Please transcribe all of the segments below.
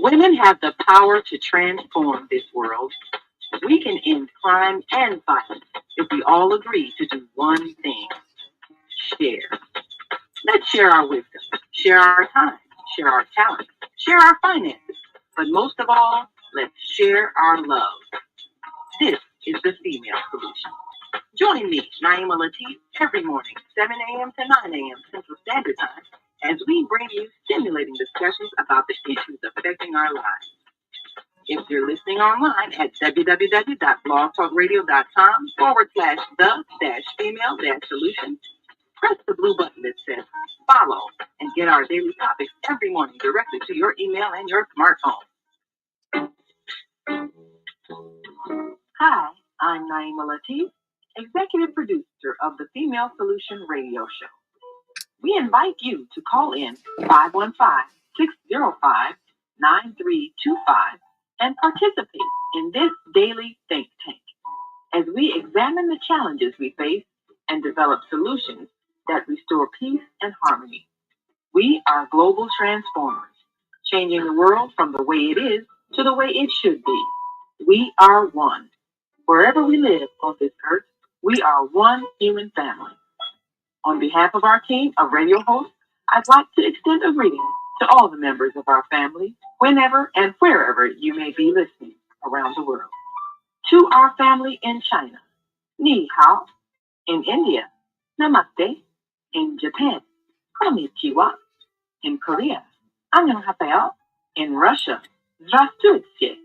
Women have the power to transform this world. We can end crime and violence if we all agree to do one thing: share. Let's share our wisdom, share our time, share our talent, share our finances. But most of all, let's share our love. This is the female solution. Join me, Naima Latif, every morning, 7 a.m. to 9 a.m. Central Standard Time, as we bring you stimulating discussions about the issues affecting our lives. If you're listening online at www.blogtalkradio.com/the-female-solution, press the blue button that says follow and get our daily topics every morning directly to your email and your smartphone. Hi, I'm Naima Latif, executive producer of the Female Solution radio show. We invite you to call in 515-605-9325 and participate in this daily think tank as we examine the challenges we face and develop solutions that restore peace and harmony. We are global transformers, changing the world from the way it is to the way it should be. We are one. Wherever we live on this earth, we are one human family. On behalf of our team of radio hosts, I'd like to extend a greeting to all the members of our family, whenever and wherever you may be listening around the world. To our family in China, Ni Hao; in India, Namaste; in Japan, Konnichiwa; in Korea, Annyeonghaseyo; in Russia, Здравствуйте;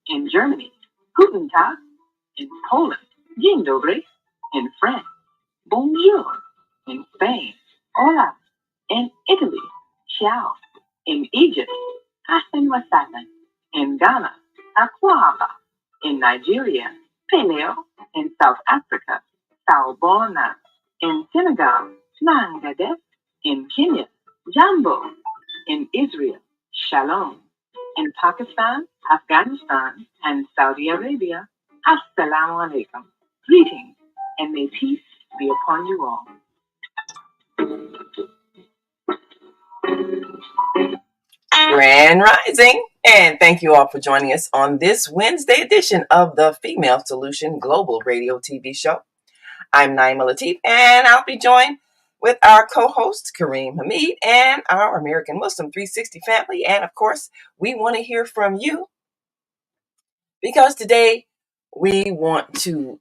in Germany, Guten Tag; in Poland, Dzień dobry; in France, Bonjour; in Spain, Hola; in Italy, Ciao; in Egypt, Hassan Wasalan; in Ghana, Akwaba; in Nigeria, Peleo; in South Africa, Sawubona; in Senegal, Nangade; in Kenya, Jambo; in Israel, Shalom; in Pakistan, Afghanistan, and Saudi Arabia, Assalamu alaikum. Greetings, and may peace be upon you all. Grand Rising, and thank you all for joining us on this Wednesday edition of the Female Solution Global Radio TV show. I'm Naima Latif, and I'll be joined with our co-host Kareem Hamid and our American Muslim 360 family. And of course, we want to hear from you because today we want to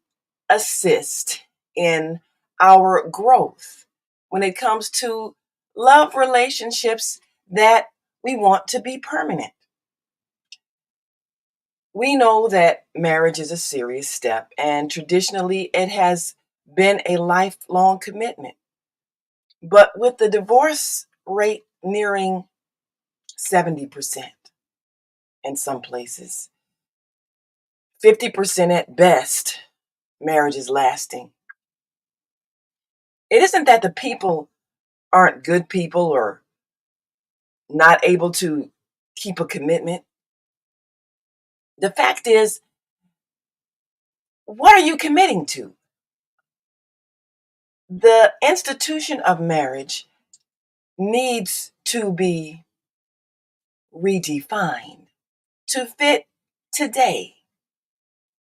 assist in our growth when it comes to love relationships that we want to be permanent. We know that marriage is a serious step, and traditionally it has been a lifelong commitment. But with the divorce rate nearing 70% in some places, 50% at best, marriage is lasting. It isn't that the people aren't good people or not able to keep a commitment. The fact is, what are you committing to? The institution of marriage needs to be redefined to fit today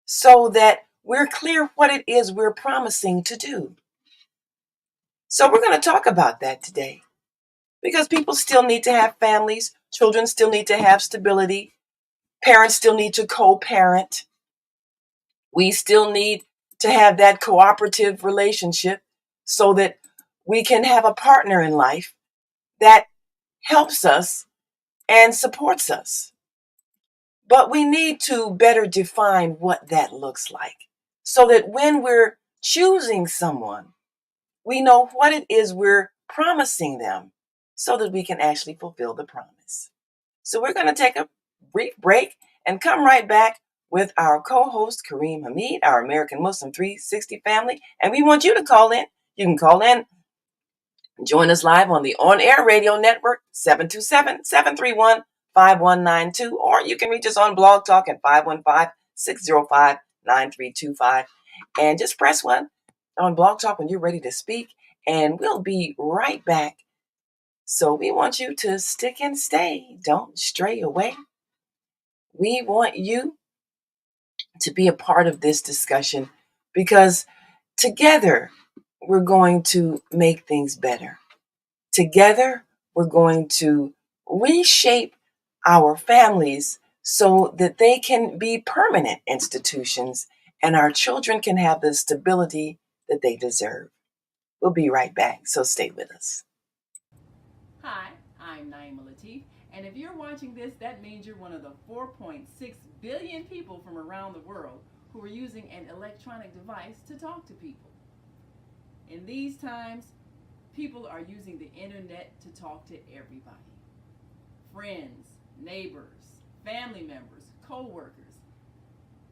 so that we're clear what it is we're promising to do. So we're going to talk about that today because people still need to have families, children still need to have stability, parents still need to co-parent. We still need to have that cooperative relationship so that we can have a partner in life that helps us and supports us. But we need to better define what that looks like so that when we're choosing someone, we know what it is we're promising them so that we can actually fulfill the promise. So we're going to take a brief break and come right back with our co-host Kareem Hamid, our American Muslim 360 family. And we want you to call in. You can call in. Join us live on the on-air radio network, 727-731-5192, or you can reach us on Blog Talk at 515-605-9325. And just press 1 on Blog Talk when you're ready to speak, and we'll be right back So we want you to stick and stay. Don't stray away. We want you to be a part of this discussion because together we're going to make things better. Together we're going to reshape our families so that they can be permanent institutions and our children can have the stability that they deserve. We'll be right back, so stay with us. Hi, I'm Naima Latif, and if you're watching this, that means you're one of the 4.6 billion people from around the world who are using an electronic device to talk to people. In these times, people are using the internet to talk to everybody. Friends, neighbors, family members, co-workers.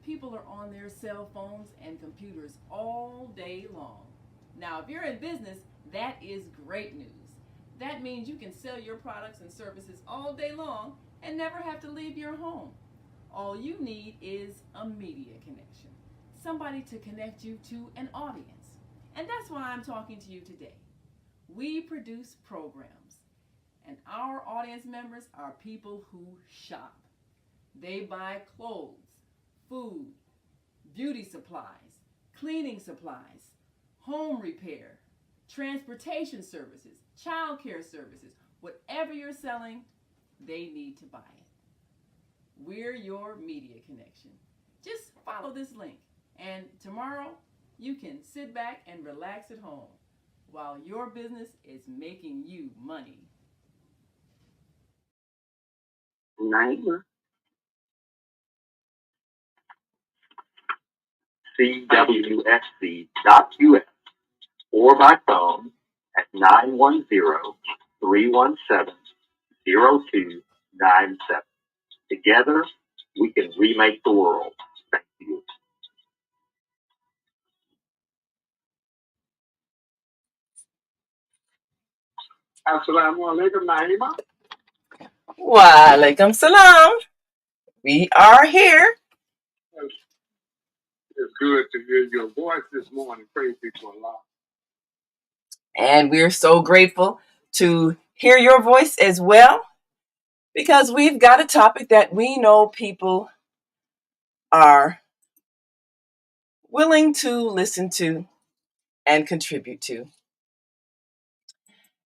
People are on their cell phones and computers all day long. Now, if you're in business, that is great news. That means you can sell your products and services all day long and never have to leave your home. All you need is a media connection, somebody to connect you to an audience. And that's why I'm talking to you today. We produce programs, and our audience members are people who shop. They buy clothes, food, beauty supplies, cleaning supplies, home repair, transportation services, child care services. Whatever you're selling, they need to buy it. We're your media connection. Just follow this link, and tomorrow you can sit back and relax at home while your business is making you money. Naima. CWSC.us or by phone at 910-317-0297. Together, we can remake the world. Thank you. Assalamu alaikum, Naima. Wa alaikum salam. We are here. It's good to hear your voice this morning. Praise be to Allah. And we're so grateful to hear your voice as well because we've got a topic that we know people are willing to listen to and contribute to.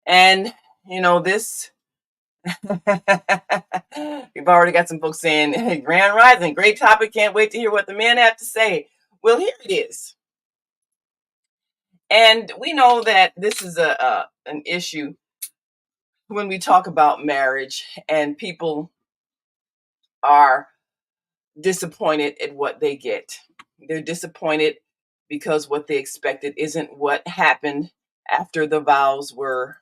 And, this, we've already got some folks saying, Grand Rising, great topic, can't wait to hear what the men have to say. Well, here it is. And we know that this is an issue when we talk about marriage, and people are disappointed at what they get. They're disappointed because what they expected isn't what happened after the vows were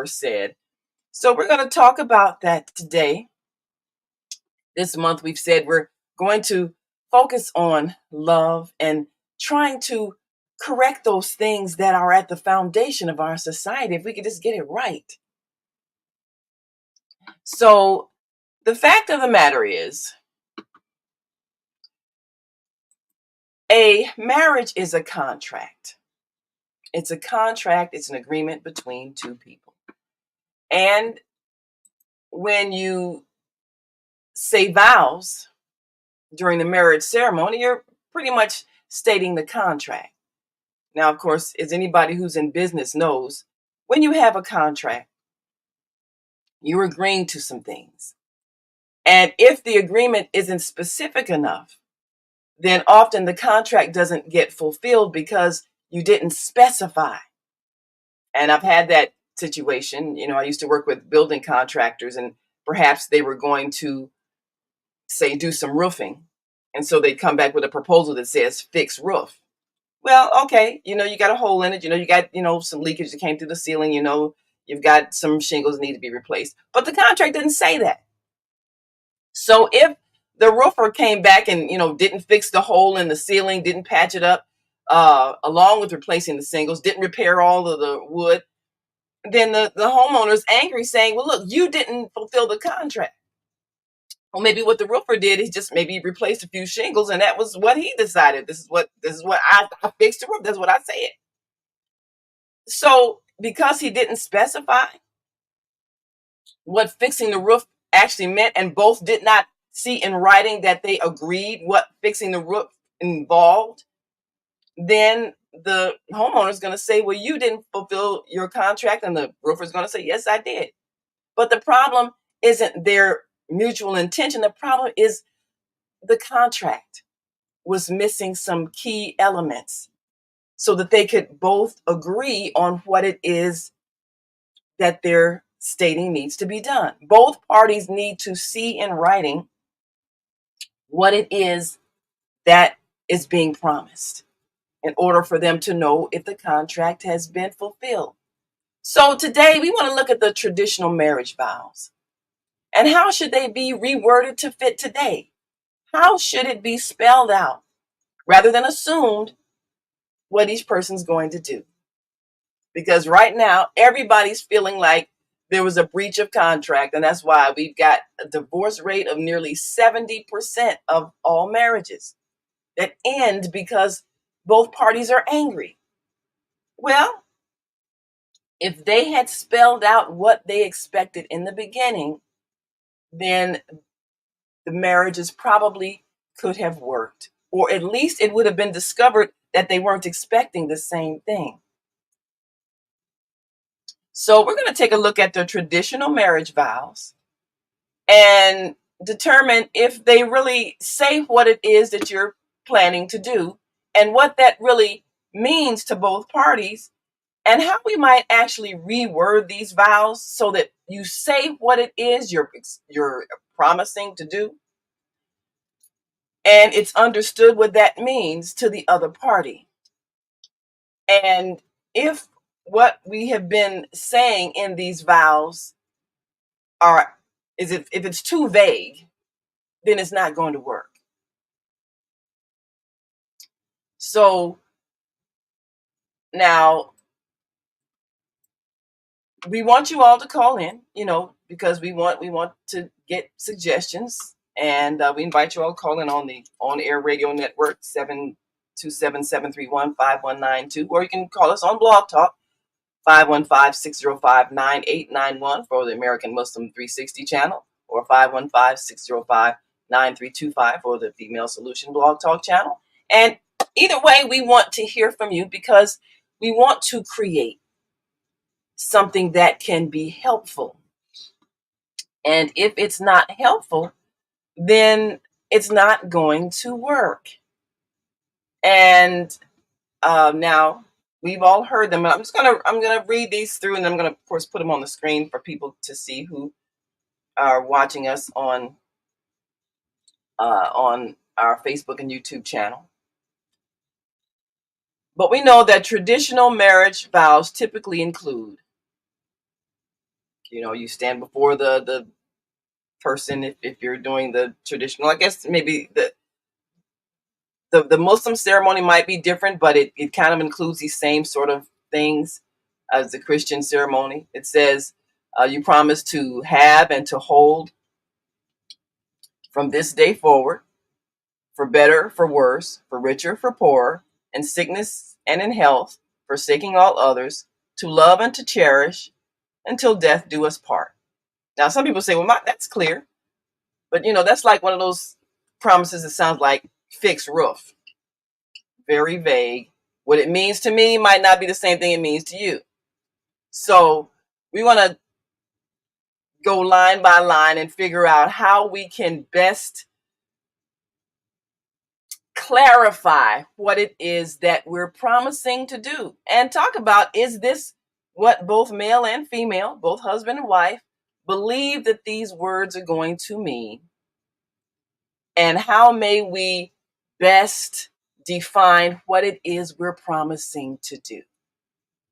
said. So we're going to talk about that today. This month we've said we're going to focus on love and trying to correct those things that are at the foundation of our society if we could just get it right. So the fact of the matter is, a marriage is a contract. It's a contract, it's an agreement between two people. And when you say vows during the marriage ceremony, you're pretty much stating the contract. Now, of course, as anybody who's in business knows, when you have a contract, you're agreeing to some things. And if the agreement isn't specific enough, then often the contract doesn't get fulfilled because you didn't specify. And I've had that situation. I used to work with building contractors, and perhaps they were going to, say, do some roofing. And so they'd come back with a proposal that says fix roof. Well, okay, you got a hole in it. You got, some leakage that came through the ceiling. You've got some shingles that need to be replaced. But the contract didn't say that. So if the roofer came back and, didn't fix the hole in the ceiling, didn't patch it up, along with replacing the shingles, didn't repair all of the wood, then the homeowner's angry saying, well, look, you didn't fulfill the contract. Well, maybe what the roofer did is just maybe replaced a few shingles, and that was what he decided. This is what I fixed the roof. That's what I said. So because he didn't specify, what fixing the roof actually meant, and both did not see in writing that they agreed what fixing the roof involved, then the homeowner is going to say, well, you didn't fulfill your contract, and the roofer is going to say, yes, I did. But the problem isn't their mutual intention. The problem is the contract was missing some key elements so that they could both agree on what it is that they're stating needs to be done. Both parties need to see in writing what it is that is being promised in order for them to know if the contract has been fulfilled. So today we want to look at the traditional marriage vows and how should they be reworded to fit today? How should it be spelled out rather than assumed what each person's going to do? Because right now everybody's feeling like there was a breach of contract, and that's why we've got a divorce rate of nearly 70% of all marriages that end because both parties are angry. Well, if they had spelled out what they expected in the beginning, then the marriages probably could have worked, or at least it would have been discovered that they weren't expecting the same thing. So we're going to take a look at the traditional marriage vows and determine if they really say what it is that you're planning to do and what that really means to both parties, and how we might actually reword these vows so that you say what it is you're promising to do, and it's understood what that means to the other party. And if what we have been saying in these vows if it's too vague, then it's not going to work. So now we want you all to call in, because we want to get suggestions, and we invite you all to call in on the on-air radio network 727-731-5192, or you can call us on Blog Talk 515-605-9891 for the American Muslim 360 channel, or 515-605-9325 for the Female Solution Blog Talk channel. And either way, we want to hear from you because we want to create something that can be helpful. And if it's not helpful, then it's not going to work. And now we've all heard them. I'm gonna read these through, and I'm gonna, of course, put them on the screen for people to see who are watching us on our Facebook and YouTube channel. But we know that traditional marriage vows typically include, you stand before the person if you're doing the traditional. I guess maybe the Muslim ceremony might be different, but it kind of includes these same sort of things as the Christian ceremony. It says you promise to have and to hold from this day forward, for better, for worse, for richer, for poorer, in sickness and in health, forsaking all others, to love and to cherish until death do us part. Now, some people say, well, that's clear. But, that's like one of those promises that sounds like fixed roof. Very vague. What it means to me might not be the same thing it means to you. So we want to go line by line and figure out how we can best clarify what it is that we're promising to do, and talk about, is this what both male and female, both husband and wife, believe that these words are going to mean, and how may we best define what it is we're promising to do,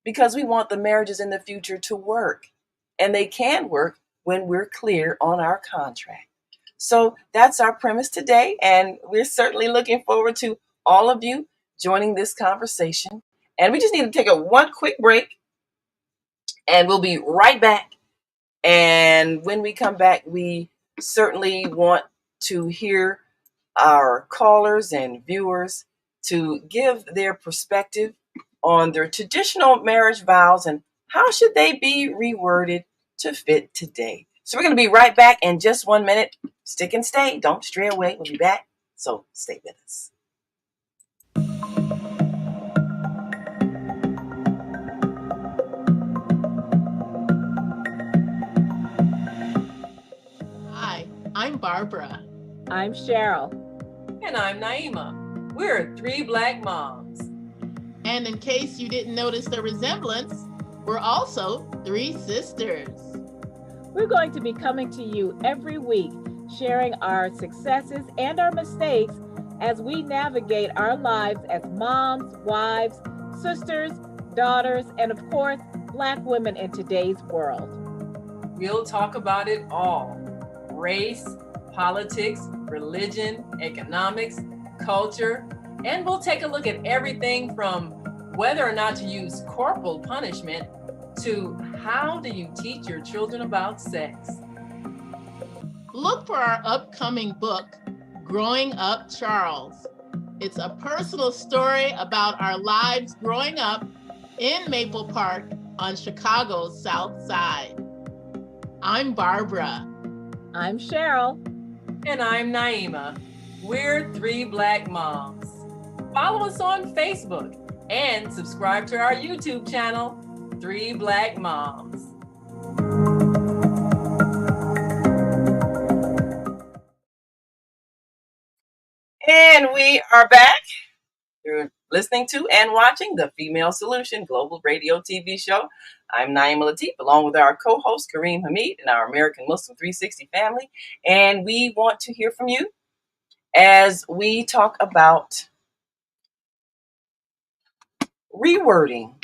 because we want the marriages in the future to work, and they can work when we're clear on our contract. So that's our premise today, and we're certainly looking forward to all of you joining this conversation. And we just need to take one quick break, and we'll be right back. And when we come back, we certainly want to hear our callers and viewers to give their perspective on their traditional marriage vows and how should they be reworded to fit today. So we're going to be right back in just 1 minute. Stick and stay. Don't stray away. We'll be back. So stay with us. Hi, I'm Barbara. I'm Cheryl. And I'm Naima. We're 3 Black moms. And in case you didn't notice the resemblance, we're also 3 sisters. We're going to be coming to you every week, sharing our successes and our mistakes as we navigate our lives as moms, wives, sisters, daughters, and of course, Black women in today's world. We'll talk about it all: race, politics, religion, economics, culture, and we'll take a look at everything from whether or not to use corporal punishment to how do you teach your children about sex. Look for our upcoming book, Growing Up Charles. It's a personal story about our lives growing up in Maple Park on Chicago's South Side. I'm Barbara. I'm Cheryl. And I'm Naima. We're 3 Black moms. Follow us on Facebook and subscribe to our YouTube channel, 3 Black Moms. And we are back. You're listening to and watching the Female Solution Global Radio TV show. I'm Naima Latif, along with our co-host Kareem Hamid and our American Muslim 360 family. And we want to hear from you as we talk about rewording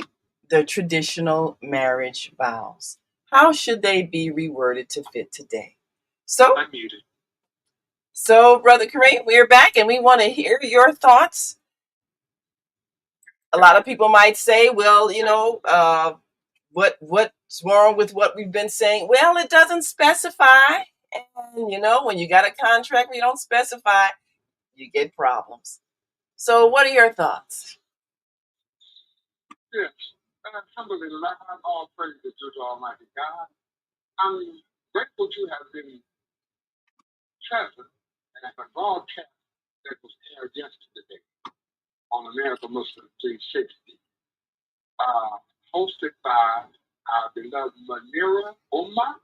the traditional marriage vows. How should they be reworded to fit today? So, Brother Kareem, we're back and we want to hear your thoughts. A lot of people might say, well, what's wrong with what we've been saying? Well, it doesn't specify. And, when you got a contract where you don't specify, you get problems. So what are your thoughts? Yes. Alhamdulillah, all praise to Almighty God. I'm grateful to have been present at a broadcast that was aired yesterday on American Muslim 360, hosted by our beloved Manira Omar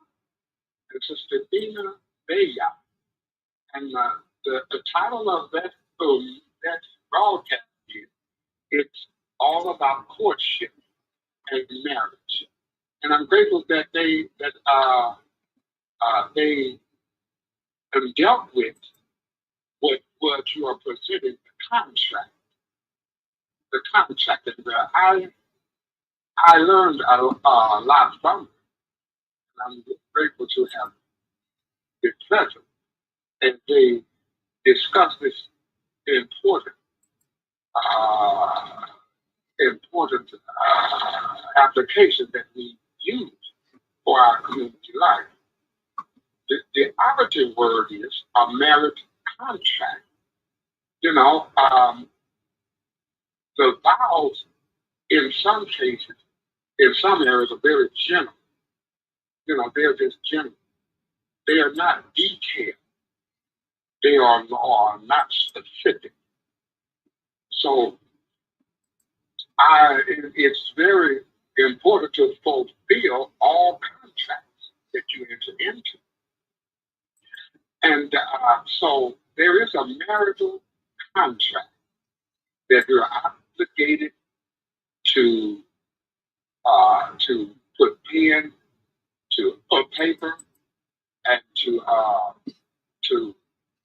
and Sister Dina Beya. And the title of that broadcast is It's All About Courtship and Marriage. And I'm grateful that they dealt with what you are presenting, the contract. The contract. And I learned a lot from it. And I'm grateful to have been present as they discuss this important application that we use for our community life. The operative word is a marriage contract. The vows in some cases, in some areas, are very general. They're just general. They are not detailed. They are not specific. So it's very important to fulfill all contracts that you enter into. And so there is a marital contract that you're obligated to put pen to paper and to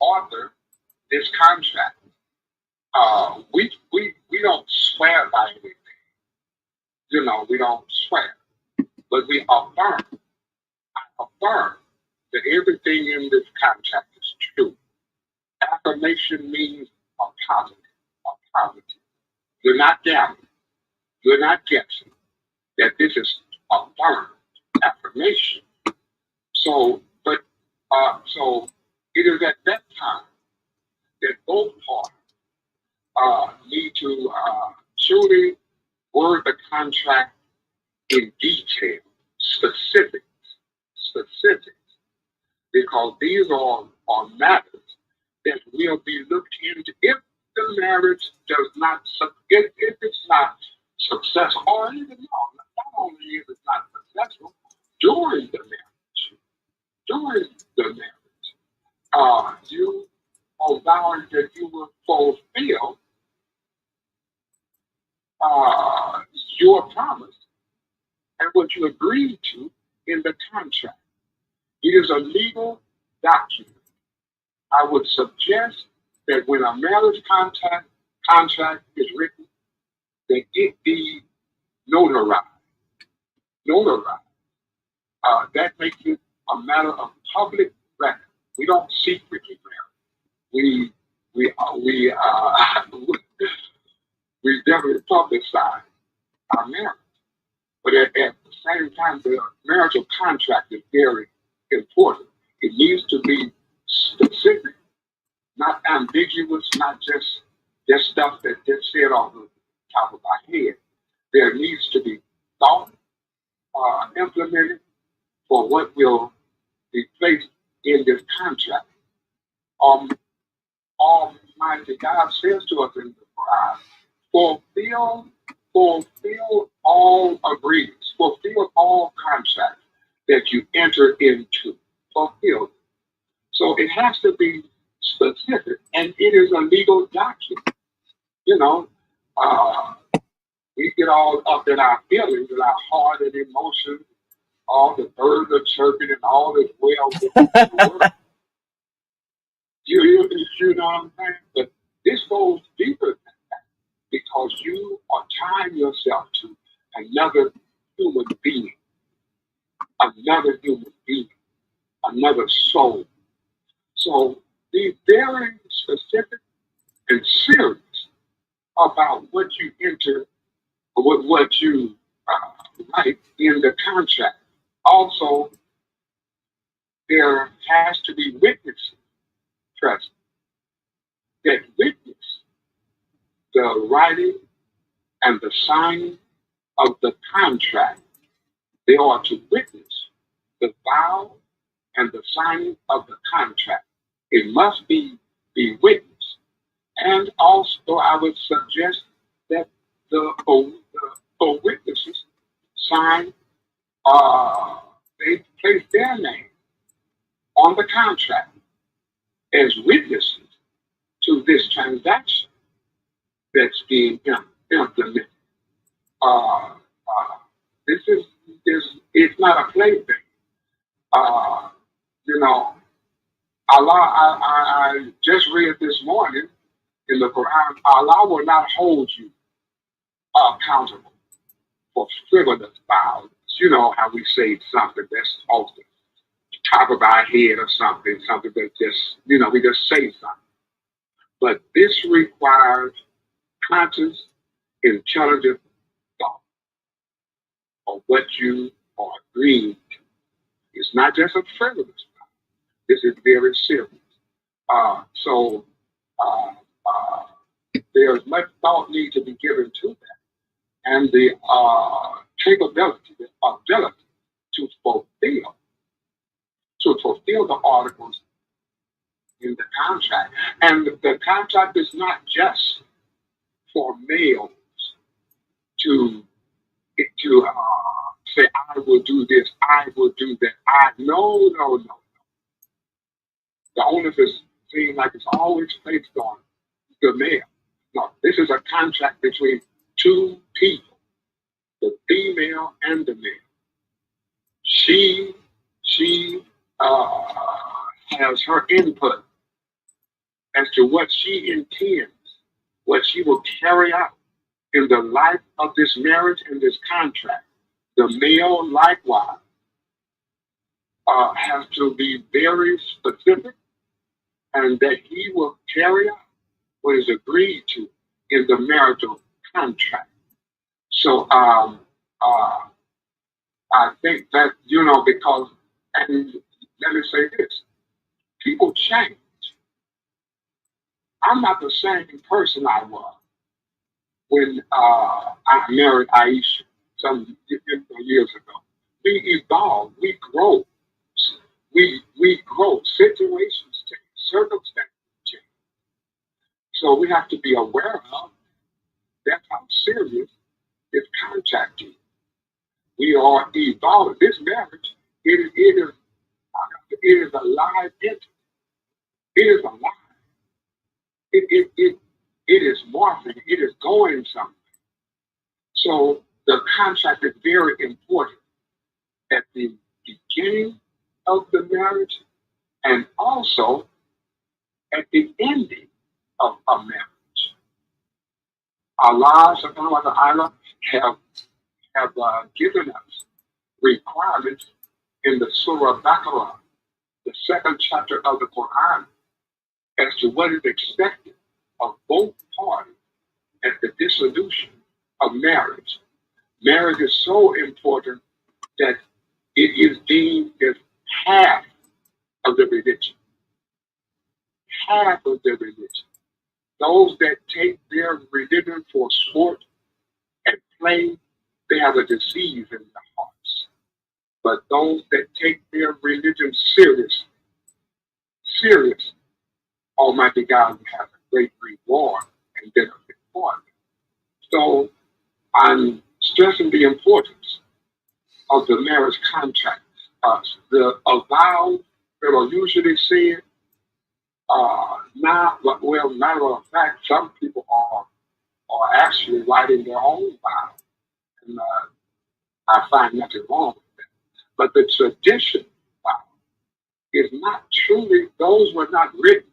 author this contract. We don't swear by anything. We don't swear, but we affirm. I affirm that everything in this contract is true. Affirmation means a positive. You're not doubting. You're not guessing that this is a firm affirmation. So it is at that time that both parties need to truly word the contract in detail, specifics. because these are matters that will be looked into if the marriage does not, if it's not successful, or even not only is it not successful, during the marriage, you are vowing that you will fulfill your promise and what you agreed to in the contract. It is a legal document. I would suggest that when a marriage contract is written, that it be notarized. Notarized. That makes it a matter of public record. We don't secretly marry. We definitely publicize our marriage. But at the same time, the marital contract is very important. It needs to be specific, not ambiguous, not just stuff that just said off the top of our head. There needs to be thought implemented for what will be placed in this contract. Almighty God says to us in the Quran, fulfill all agreements, fulfill all contracts that you enter into. Fulfill. So it has to be specific, and it is a legal document. You know, we get all up in our feelings, in our heart and emotions, all the birds are chirping and all this well. You know what I'm saying? But this goes deeper than that because you are tying yourself to another human being, another human being, another soul. So be very specific and serious about what you enter, or what you write in the contract. Also, there has to be witnesses present that witness the writing and the signing of the contract. They are to witness the vow and the signing of the contract. It must be witnessed. And also, I would suggest that the witnesses sign, they place their name on the contract as witnesses to this transaction that's being implemented. This is it's not a plaything. Uh, you know, Allah. I just read this morning in the Quran. Allah will not hold you accountable for frivolous vows. You know how we say something that's off the top of our head or something that just we just say something. But this requires conscious, intelligent thought of what you are agreeing to. It's not just a frivolous vow. This is very serious. So there's much thought need to be given to that, and the capability, the ability to fulfill the articles in the contract. And the contract is not just for males to say, I will do this, I will do that. No. The onus is seems like it's always placed on the male. No, this is a contract between two people, the female and the male. She has her input as to what she intends, what she will carry out in the life of this marriage and this contract. The male likewise has to be very specific, and that he will carry out what is agreed to in the marital contract. So I think that, because, and let me say this, people change. I'm not the same person I was when I married Aisha some years ago. We evolve, we grow, we grow, situations change, circumstances change. So we have to be aware of that's how serious this contract is. We are evolving. This marriage, it is a live entity. It is alive. It is morphing. It is going somewhere. So the contract is very important at the beginning of the marriage and also at the ending of a marriage. Allah subhanahu wa ta'ala have given us requirements in the Surah Baqarah, the second chapter of the Quran, as to what is expected of both parties at the dissolution of marriage. Marriage is so important that it is deemed as half of the religion. Half of the religion. Those that take their religion for sport and play, they have a disease in their hearts. But those that take their religion serious, Almighty God will have a great reward and benefit for them. So I'm stressing the importance of the marriage contract. The vows that are usually said, matter of fact, some people are actually writing their own vow, and I find nothing wrong with that. But the tradition vow is not truly; those were not written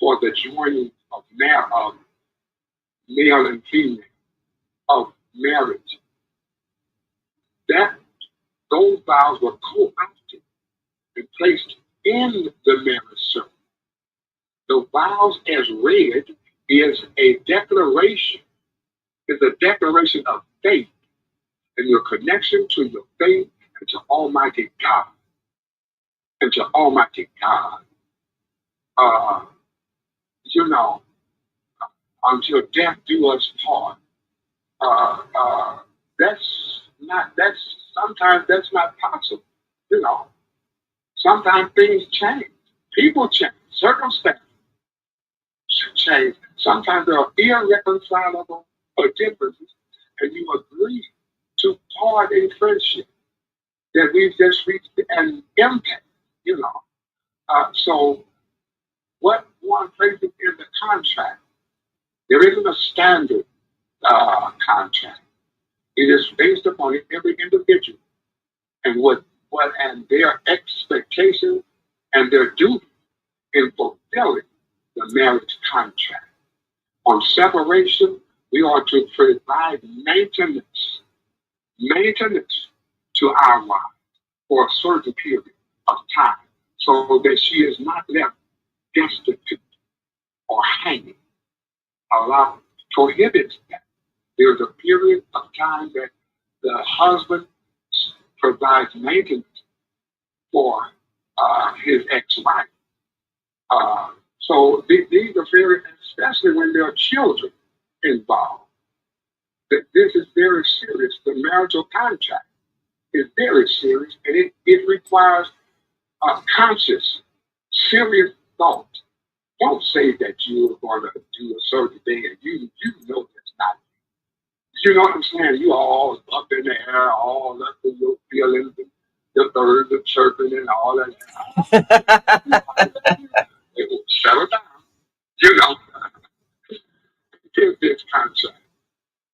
for the joining of male and female of marriage. Those vows were co-opted and placed in the marriage circle. The vows as read is a declaration of faith and your connection to your faith and to Almighty God. And to Almighty God. Until death do us part. Sometimes that's not possible. Sometimes things change. People change. Circumstances change. Sometimes there are irreconcilable differences, and you agree to part in friendship that we've just reached an impact. So what one places in the contract, there isn't a standard contract. It is based upon every individual and what and their expectations and their duty in fulfilling the marriage contract. On separation, we are to provide maintenance to our wife for a certain period of time, so that she is not left destitute or hanging. Allah prohibits that. There's a period of time that the husband provides maintenance for his ex-wife. So these are very, especially when there are children involved. This is very serious. The marital contract is very serious, and it requires conscious, serious thought. Don't say that you're going to do a certain thing and you know that's not. You know what I'm saying? You all up in the air, all up in your feelings, the birds are chirping and all that. Settle down. Give this contract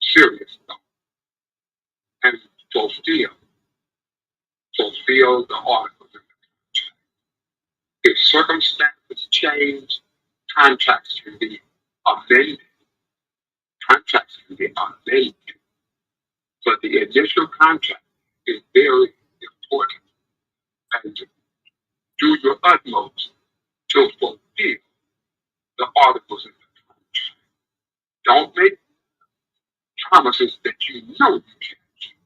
serious thought and fulfill the articles in the contract. If circumstances change, contracts can be amended. But the initial contract is very important, and do your utmost to fulfill the articles in the contract. Don't make promises that you know you can't keep.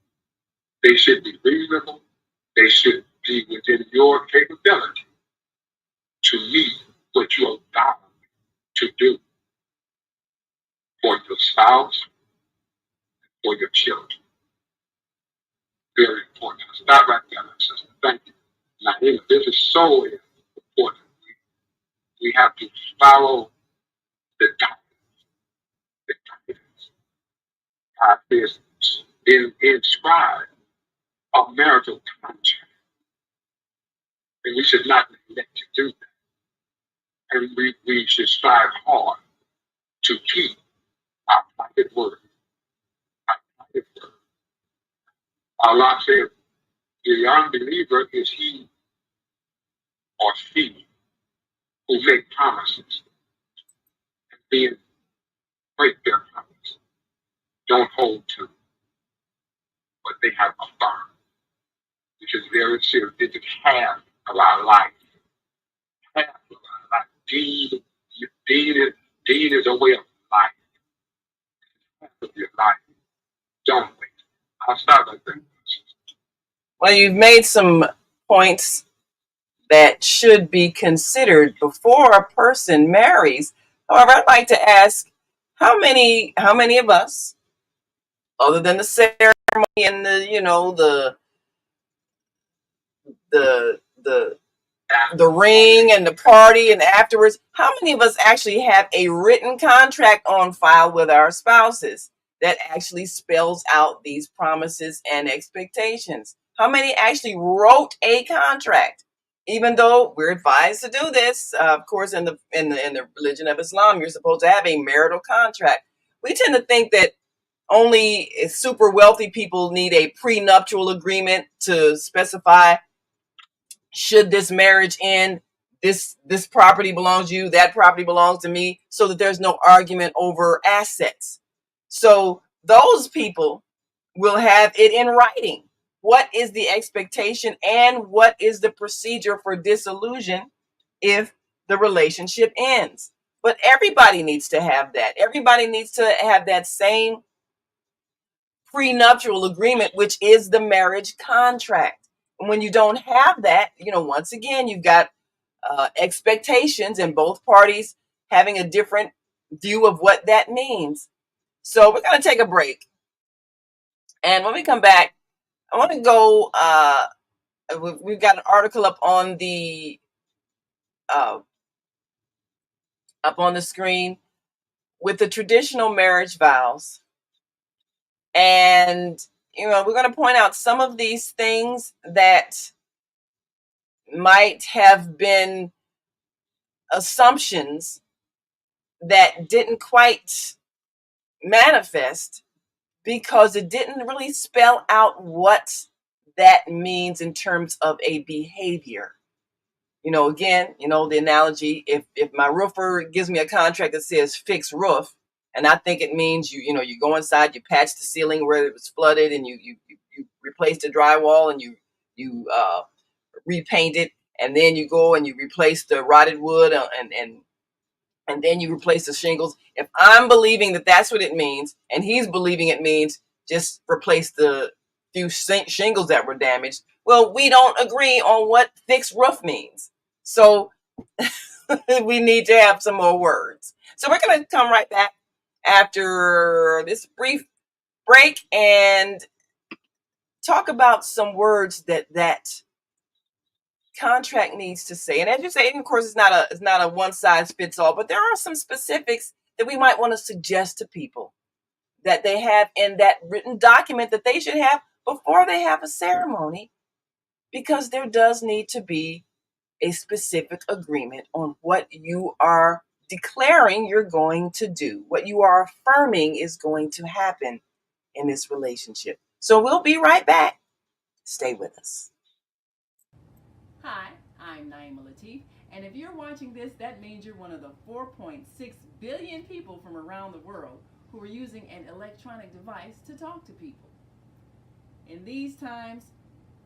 They should be reasonable. They should be within your capability to meet what you are bound to do for your spouse, for your children. Very important. Stop right there, my sister. Thank you. Now, this is so important. We have to follow the guidance God is inscribed a marital contract, and we should not neglect to do that. And we should strive hard to keep our private word. Our private word. Allah said, the unbeliever is he or she who make promises and then break their promise. Don't hold to what they have affirmed, which is very serious. This is half of our life. Half of our life. Deed is a way of life. Half of your life. Don't wait. I'll stop right there. Well, you've made some points that should be considered before a person marries. However, I'd like to ask, how many of us, other than the ceremony and the ring and the party and afterwards, how many of us actually have a written contract on file with our spouses that actually spells out these promises and expectations? How many actually wrote a contract? Even though we're advised to do this, of course, in the religion of Islam, you're supposed to have a marital contract. We tend to think that only super wealthy people need a prenuptial agreement to specify, should this marriage end, this property belongs to you, that property belongs to me, so that there's no argument over assets. So those people will have it in writing. What is the expectation and what is the procedure for dissolution if the relationship ends? But everybody needs to have that. Everybody needs to have that same prenuptial agreement, which is the marriage contract. And when you don't have that, once again, you've got expectations and both parties having a different view of what that means. So we're going to take a break. And when we come back, I want to go, we've got an article up on the screen with the traditional marriage vows. And, we're going to point out some of these things that might have been assumptions that didn't quite manifest because it didn't really spell out what that means in terms of a behavior. Again, the analogy, if my roofer gives me a contract that says fix roof, and I think it means you go inside, you patch the ceiling where it was flooded, and you replace the drywall, and you repaint it, and then you go and you replace the rotted wood, and then you replace the shingles. If I'm believing that that's what it means, and he's believing it means just replace the few shingles that were damaged, well, we don't agree on what fixed roof means. So we need to have some more words. So we're going to come right back after this brief break and talk about some words that contract needs to say. And as you say, of course, it's not a one size fits all, but there are some specifics that we might want to suggest to people that they have in that written document that they should have before they have a ceremony, because there does need to be a specific agreement on what you are declaring you're going to do, what you are affirming is going to happen in this relationship. So we'll be right back. Stay with us. Hi, I'm Naima Latif, and if you're watching this, that means you're one of the 4.6 billion people from around the world who are using an electronic device to talk to people. In these times,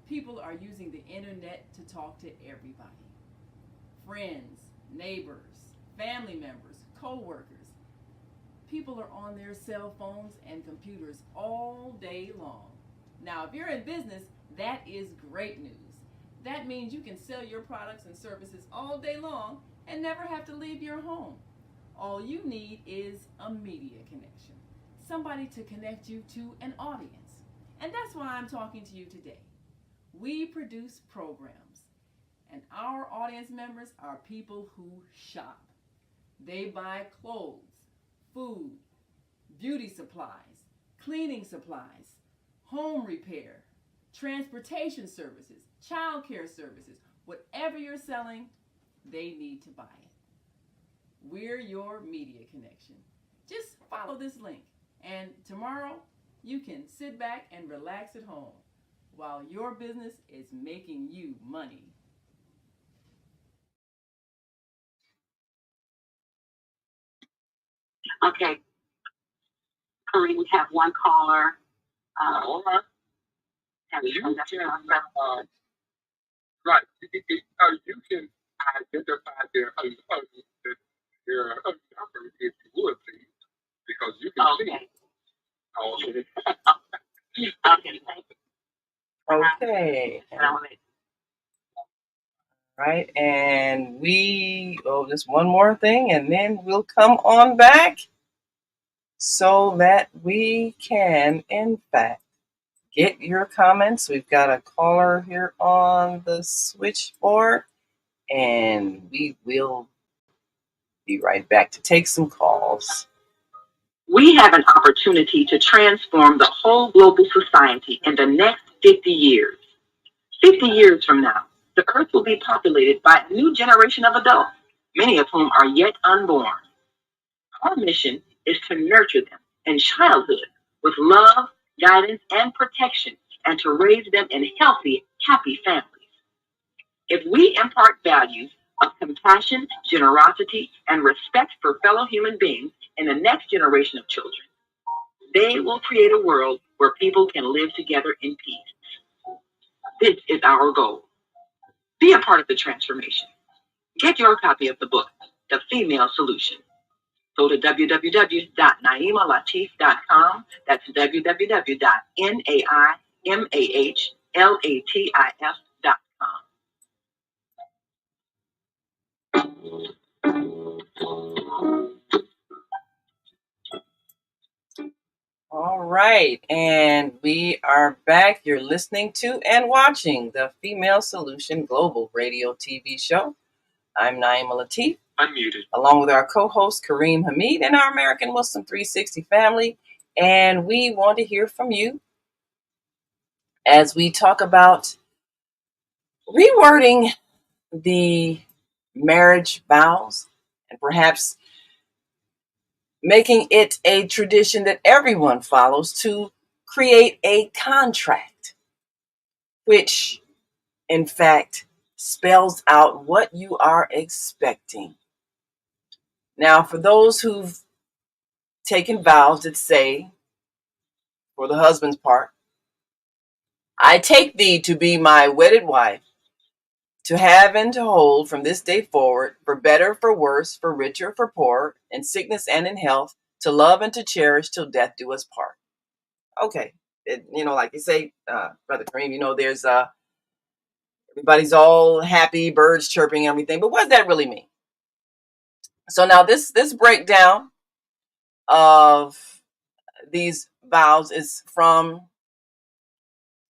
people are using the internet to talk to everybody. Friends, neighbors, family members, co-workers. People are on their cell phones and computers all day long. Now, if you're in business, that is great news. That means you can sell your products and services all day long and never have to leave your home. All you need is a media connection, somebody to connect you to an audience. And that's why I'm talking to you today. We produce programs And our audience members are people who shop. They buy clothes, food, beauty supplies, cleaning supplies, home repair, transportation services, child care services. Whatever you're selling, they need to buy it. We're your media connection. Just follow this link, and tomorrow you can sit back and relax at home while your business is making you money. Okay, Kareem, we have one caller. All right. Have You you can, right. You can identify their number if you would, please, because you can see Okay. all of it. Okay, thank you. Okay. Right. And just one more thing, and then we'll come on back so that we can, in fact, get your comments. We've got a caller here on the switchboard, and we will be right back to take some calls. We have an opportunity to transform the whole global society in the next 50 years. 50 years from now, the earth will be populated by a new generation of adults, many of whom are yet unborn. Our mission is to nurture them in childhood with love, guidance, and protection, and to raise them in healthy, happy families. If we impart values of compassion, generosity, and respect for fellow human beings in the next generation of children, they will create a world where people can live together in peace. This is our goal. Be a part of the transformation. Get your copy of the book, The Female Solution. Go to www.naimalatif.com. That's www.naimalatif.com. All right, and we are back. You're listening to and watching the Female Solution Global Radio TV show. I'm Naima Latif, Unmuted. along with our co-host Kareem Hamid and our American Muslim 360 family, and we want to hear from you as we talk about rewording the marriage vows and perhaps making it a tradition that everyone follows to create a contract, which in fact spells out what you are expecting. Now, for those who've taken vows that say, for the husband's part, I take thee to be my wedded wife, to have and to hold from this day forward, for better, for worse, for richer, for poorer, in sickness and in health, to love and to cherish till death do us part. Okay. Like you say, Brother Kareem, there's everybody's all happy, birds chirping, everything. But what does that really mean? So now this breakdown of these vows is from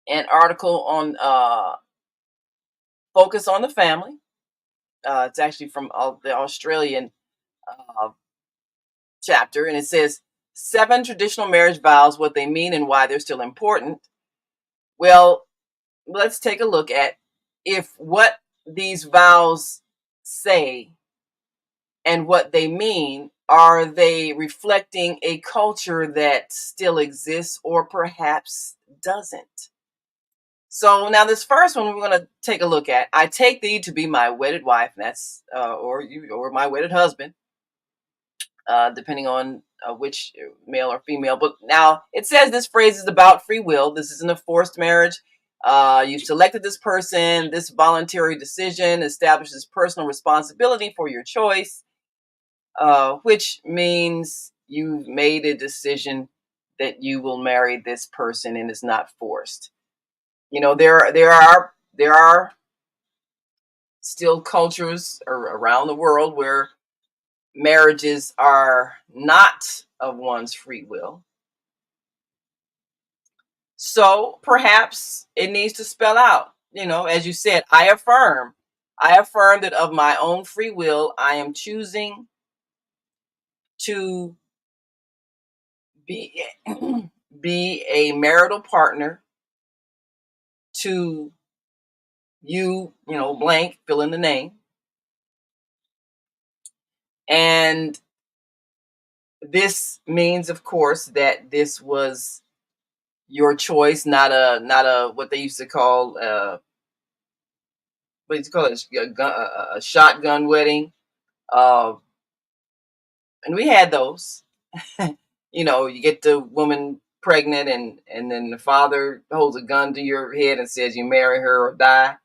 an article on Focus on the Family. It's actually from the Australian chapter, and it says 7 traditional marriage vows, what they mean and why they're still important. Well, let's take a look at if what these vows say and what they mean, are they reflecting a culture that still exists or perhaps doesn't? So now this first one we're going to take a look at. I take thee to be my wedded wife. That's or my wedded husband, depending on which male or female. But now it says this phrase is about free will. This isn't a forced marriage. You've selected this person. This voluntary decision establishes personal responsibility for your choice, which means you've made a decision that you will marry this person and it's not forced. There are still cultures around the world where marriages are not of one's free will. So perhaps it needs to spell out, as you said, I affirm I affirm that of my own free will, I am choosing to be, be a marital partner to you, blank, fill in the name. And this means, of course, that this was your choice, not a what they used to call what do you call it, a shotgun wedding. And we had those. You get the woman pregnant, and then the father holds a gun to your head and says you marry her or die.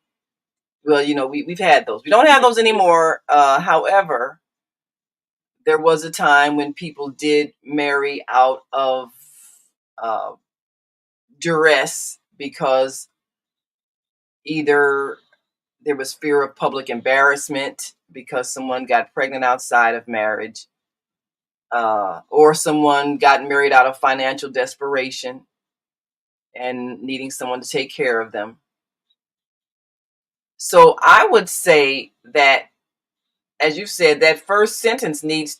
Well, we've had those. We don't have those anymore. However, there was a time when people did marry out of uh, duress because either there was fear of public embarrassment because someone got pregnant outside of marriage, or someone got married out of financial desperation and needing someone to take care of them. So I would say that, as you said, that first sentence needs,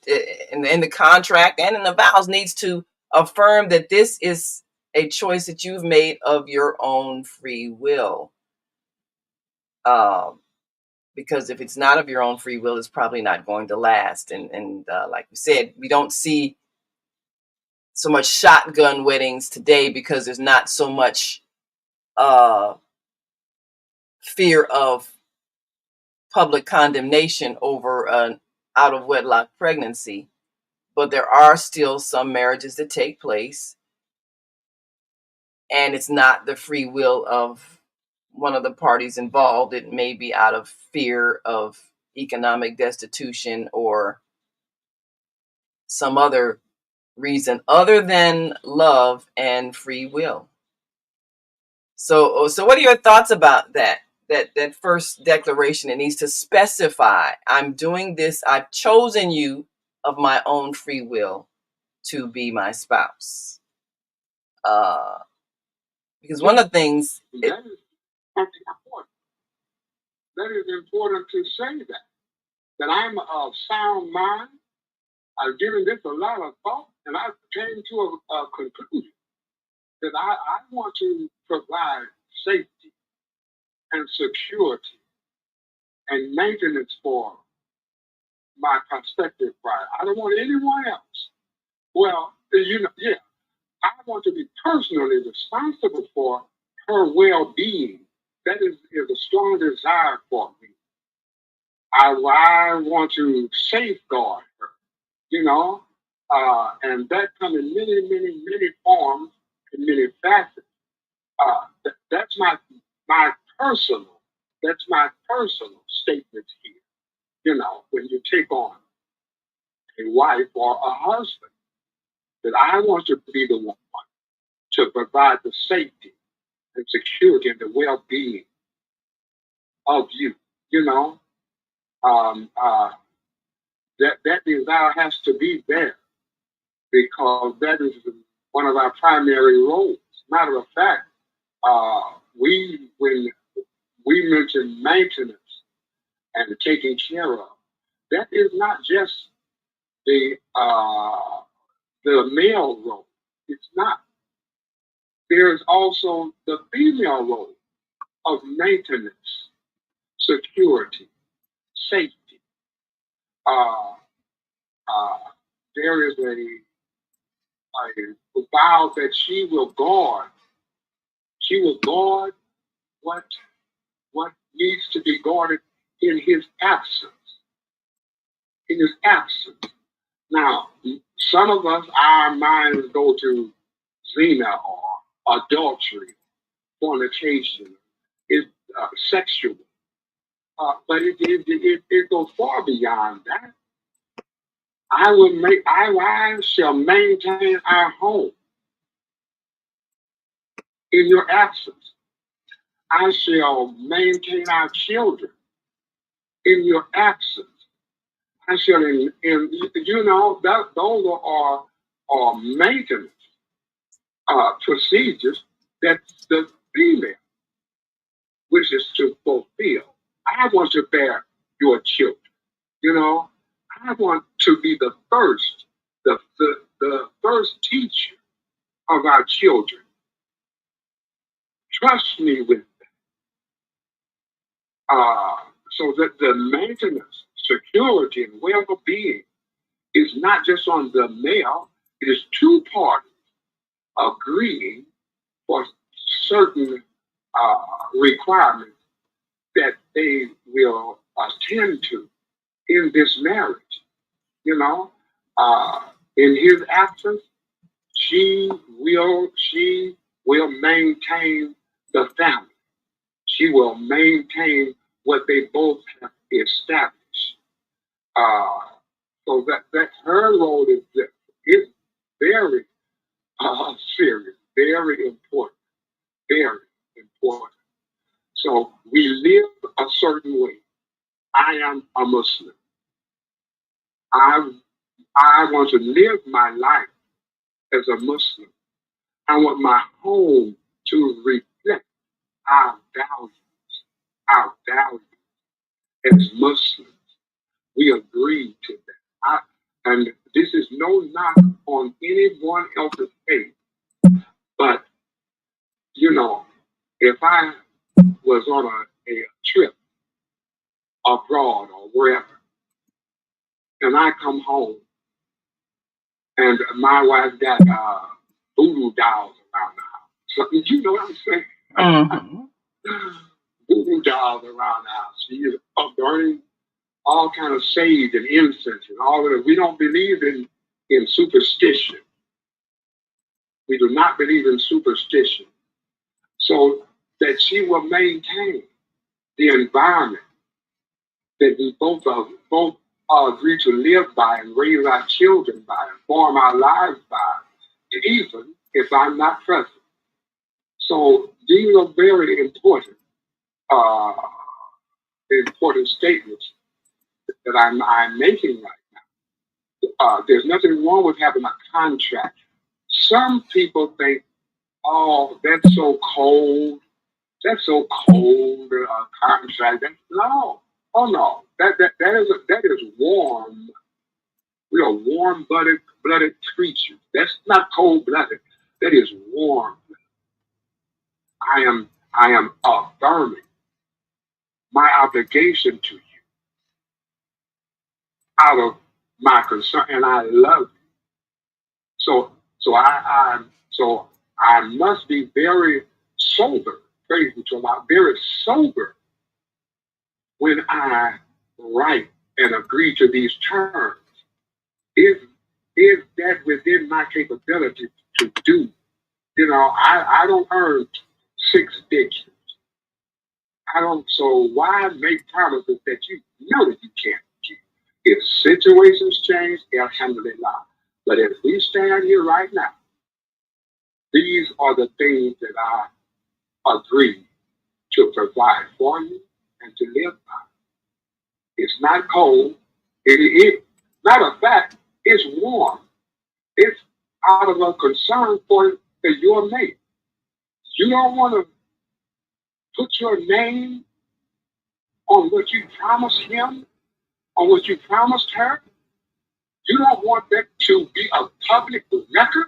in the contract and in the vows, needs to affirm that this is a choice that you've made of your own free will. Because if it's not of your own free will, it's probably not going to last. And like we said, we don't see so much shotgun weddings today because there's not so much fear of public condemnation over an out of wedlock pregnancy. But there are still some marriages that take place, and it's not the free will of one of the parties involved. It may be out of fear of economic destitution or some other reason other than love and free will. So what are your thoughts about that first declaration? It needs to specify, I'm doing this, I've chosen you of my own free will to be my spouse. Because one of the things that is important. That is important to say that I'm of sound mind. I've given this a lot of thought, and I came to a conclusion that I want to provide safety and security and maintenance for my prospective bride. I don't want anyone else. Well, I want to be personally responsible for her well-being. That is a strong desire for me. I want to safeguard her, and that comes in many, many, many forms, in many facets. That's my personal statement here. When you take on a wife or a husband, that I want to be the one to provide the safety and security and the well-being of you. That desire has to be there because that is one of our primary roles. Matter of fact, when we mention maintenance and taking care of, that is not just the male role. It's not. There is also the female role of maintenance, security, safety. There is a vow that she will guard. She will guard what needs to be guarded in his absence. In his absence. Now, some of us, our minds go to zina or adultery, fornication, sexual. But it goes far beyond that. I shall maintain our home in your absence. I shall maintain our children in your absence. I shall, those are maintenance procedures that the female wishes to fulfill. I want to bear your children. You know, I want to be the first, the first teacher of our children. Trust me with so that the maintenance, security, and well-being is not just on the male, it is two parties agreeing for certain requirements that they will attend to in this marriage. You know, in his absence, she will maintain the family. She will maintain what they both have established. So that her role is very serious, very important, very important. So we live a certain way. I am a Muslim. I want to live my life as a Muslim. I want my home to reflect our values as Muslims. We agree to that. And this is no knock on anyone else's faith, but you know, if I was on a trip abroad or wherever, and I come home and my wife got voodoo dolls around the house. So you know what I'm saying? Mm-hmm. Voodoo dolls around the house. She is burning all kind of sage and incense and all of it. We don't believe in superstition. We do not believe in superstition. So that she will maintain the environment that we both agree to live by and raise our children by and form our lives by, even if I'm not present. So these are very important, important statements that I'm making right now. There's nothing wrong with having a contract. Some people think, oh, that's so cold. That's so cold. Contract. No. Oh no. That is warm. We are warm-blooded creatures. That's not cold-blooded. That is warm. I am affirming my obligation to you out of my concern, and I love you. So I must be very sober. Praise be to Allah. Very sober when I write and agree to these terms. Is that within my capability to do? You know, I don't earn 6 digits. I don't. So why make promises that you know that you can't keep? If situations change, alhamdulillah. But as we stand here right now, these are the things that I agree to provide for you and to live by. It's not cold. Matter of fact, it's warm. It's out of a concern for your mate. You don't want to put your name on what you promised him, on what you promised her. You don't want that to be a public record.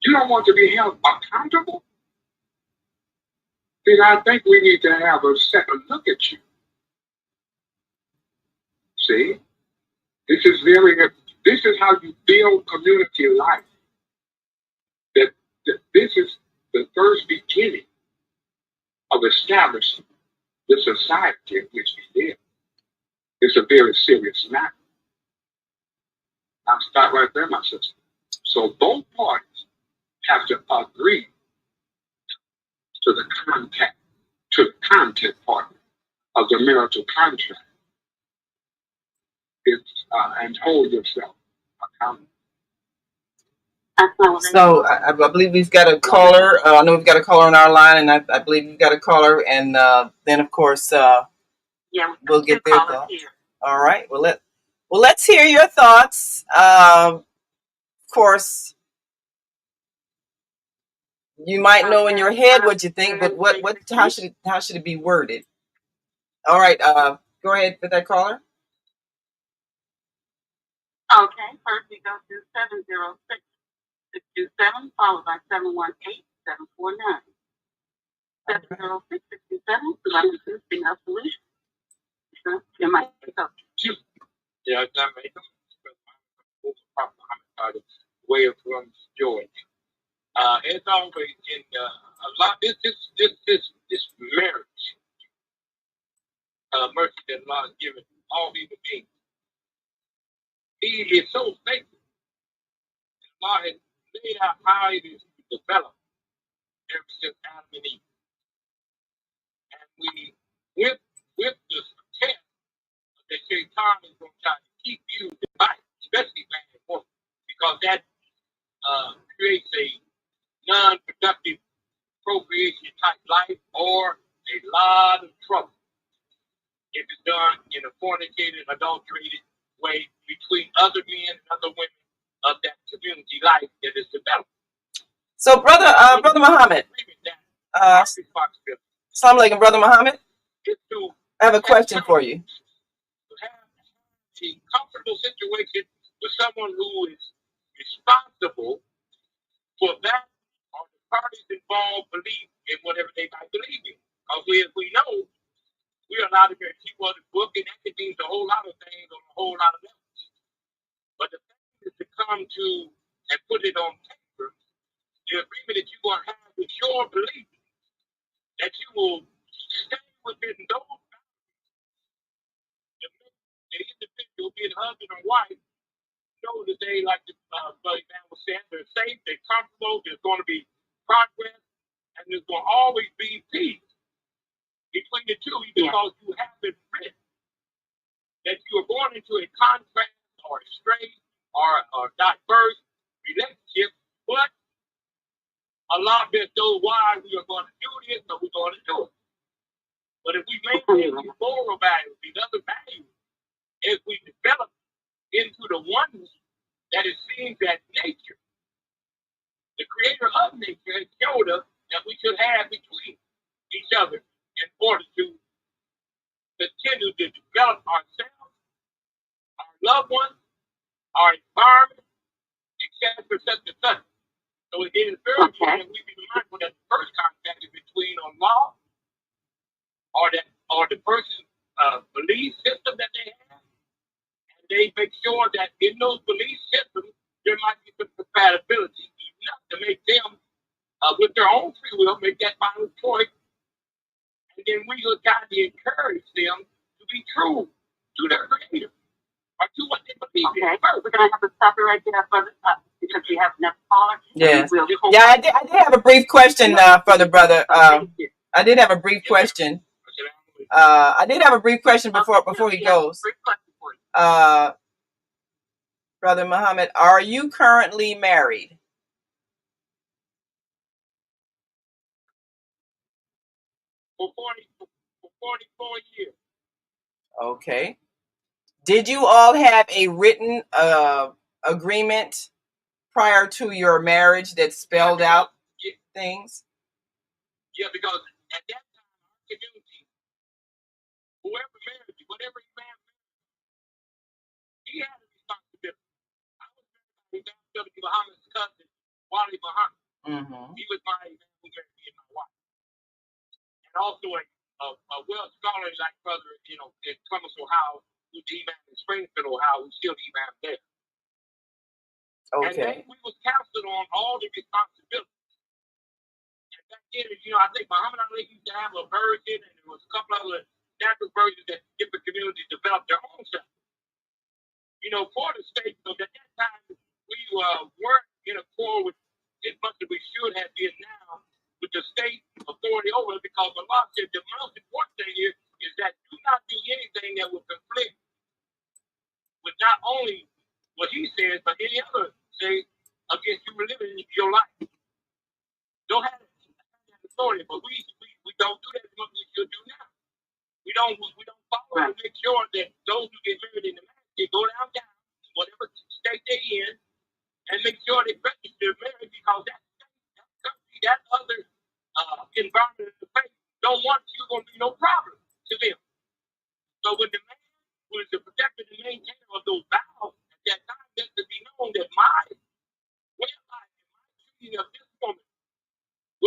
You don't want to be held accountable. Then I think we need to have a second look at you. See, this is how you build community life. That this is the first beginning of establishing the society in which we live. It's a very serious matter. I'll start right there, my sister. So both parties have to agree to the content part of the marital contract. And hold yourself accountable. So I believe we've got a caller. I know we've got a caller on our line, and I believe we've got a caller. And then, of course, we'll get their thoughts. All right. Well, let's hear your thoughts. Of course, you might know in your head what you think, but how should it be worded? All right. Go ahead with that caller. Okay, first we go to 706-627, followed by 718-749. 706-627, Solutions, enough solution. So, your mic is up. Yeah, that makes way of running Georgia. It's always in a lot. This marriage, mercy that Allah has given all human beings. He is so faithful. Allah has laid out how it is developed ever since Adam and Eve, and we with the test that Shaitan is going to try to keep you divided, especially man and woman, because that creates a non-productive procreation type life or a lot of trouble if it's done in a fornicated, adulterated way between other men and other women of that community life that is developed. So, brother Muhammad, Assalamu alaikum, brother Muhammad. I have a question for you. To have a comfortable situation with someone who is responsible for that or the parties involved believe in whatever they might believe in. Because as we know, we are allowed to keep on the book and that means a whole lot of things on a whole lot of levels. But the thing is to come to and put it on paper, the agreement that you're going to have with your belief, that you will stay within those boundaries to make the individual, be it husband or wife, know that they, like the buddy man was saying, they're safe, they're comfortable, there's going to be progress, and there's going to always be peace between the two because you have it written that you are going into a contract or a straight or diverse relationship, but Allah best knows why we are going to do this, so we're going to do it. But if we maintain these moral values, these other values, as we develop into the oneness that it seems that nature, the creator of nature, has showed us that we should have between each other in order to continue to develop ourselves, our loved ones, our environment, etc., etc. So it is very important that we be mindful that the first contact is between Allah or the person's belief system that they have, and they make sure that in those belief systems there might be some compatibility enough to make them, with their own free will, make that final choice, and then we will kind of encourage them to be true to their creator or to what they believe in. First, we're going to have to stop it right there, brother, because we have enough callers. Yes. Yeah, I did have a brief question for the brother. I did have a brief question. Before he goes. Brother Muhammad, are you currently married? For 44 years. Okay. Did you all have a written agreement prior to your marriage that spelled out things? Yeah, because at that time, our community, whoever married you, whatever he married, he had a responsibility. I was married by Muhammad's cousin, Wali Muhammad. Mm-hmm. He was my man who married me and my wife. And also a well-scholarly like brother, in Columbus, Ohio, who's the imam in Springfield, Ohio, who's still the imam there. Okay. And we was counseled on all the responsibilities. And back then, I think Muhammad Ali used to have a version, and there was a couple other natural versions that different communities developed their own stuff. For the state, so at that time, we weren't in accord with as much as we should have been now with the state authority over it, because the law said the most important thing here is that do not do anything that will conflict with not only what he says, but any other say against you living your life. Don't have that authority, but we don't do that as much as we should do now. We don't follow and make sure that those who get married in the marriage, they go down, whatever state they in, and make sure they register marriage, because that country, that other environment of the faith don't want you, going to be no problem to them.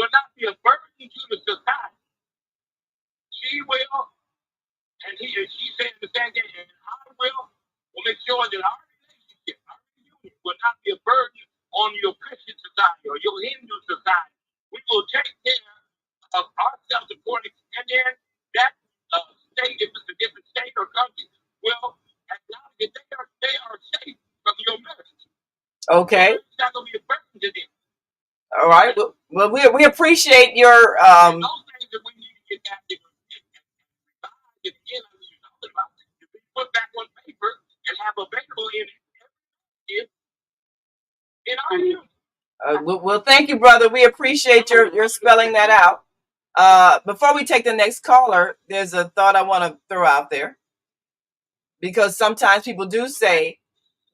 will not be a burden to the society. She will, and he or she said the same thing, and I will make sure that our relationship, our union will not be a burden on your Christian society or your Hindu society. We will take care of ourselves according, and then that state, if it's a different state or country, will acknowledge that they are safe from your marriage. Okay. It's not going to be a burden to them. All right. Well, we appreciate your And those things that we need to get back to again, to be put back on paper and have available in our community. Well, thank you, brother. We appreciate your spelling that out. Before we take the next caller, there's a thought I want to throw out there, because sometimes people do say,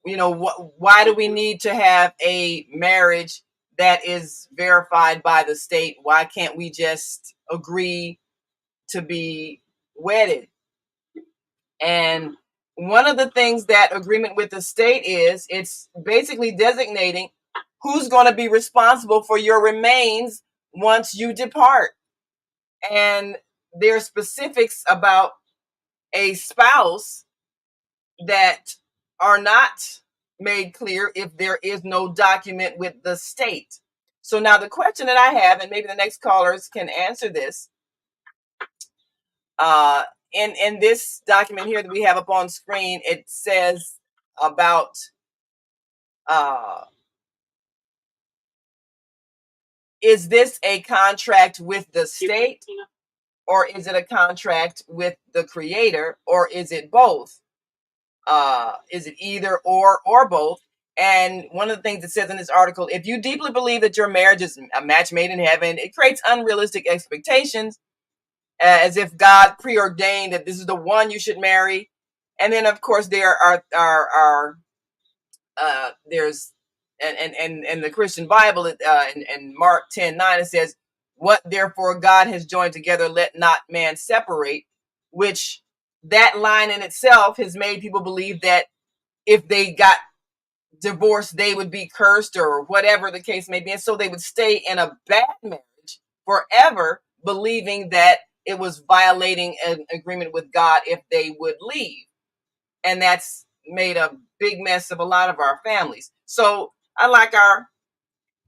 why do we need to have a marriage that is verified by the state? Why can't we just agree to be wedded? And one of the things that agreement with the state is, it's basically designating who's going to be responsible for your remains once you depart. And there's specifics about a spouse that are not made clear if there is no document with the state. So now the question that I have, and maybe the next callers can answer this, in this document here that we have up on screen, it says about is this a contract with the state, or is it a contract with the creator, or is it both? Is it either or both? And one of the things it says in this article, if you deeply believe that your marriage is a match made in heaven, it creates unrealistic expectations, as if God preordained that this is the one you should marry. And then, of course, there there's and the Christian Bible, in Mark 10:9, it says, "What therefore God has joined together, let not man separate," which that line in itself has made people believe that if they got divorced, they would be cursed or whatever the case may be. And so they would stay in a bad marriage forever, believing that it was violating an agreement with God if they would leave. And that's made a big mess of a lot of our families. So I'd like our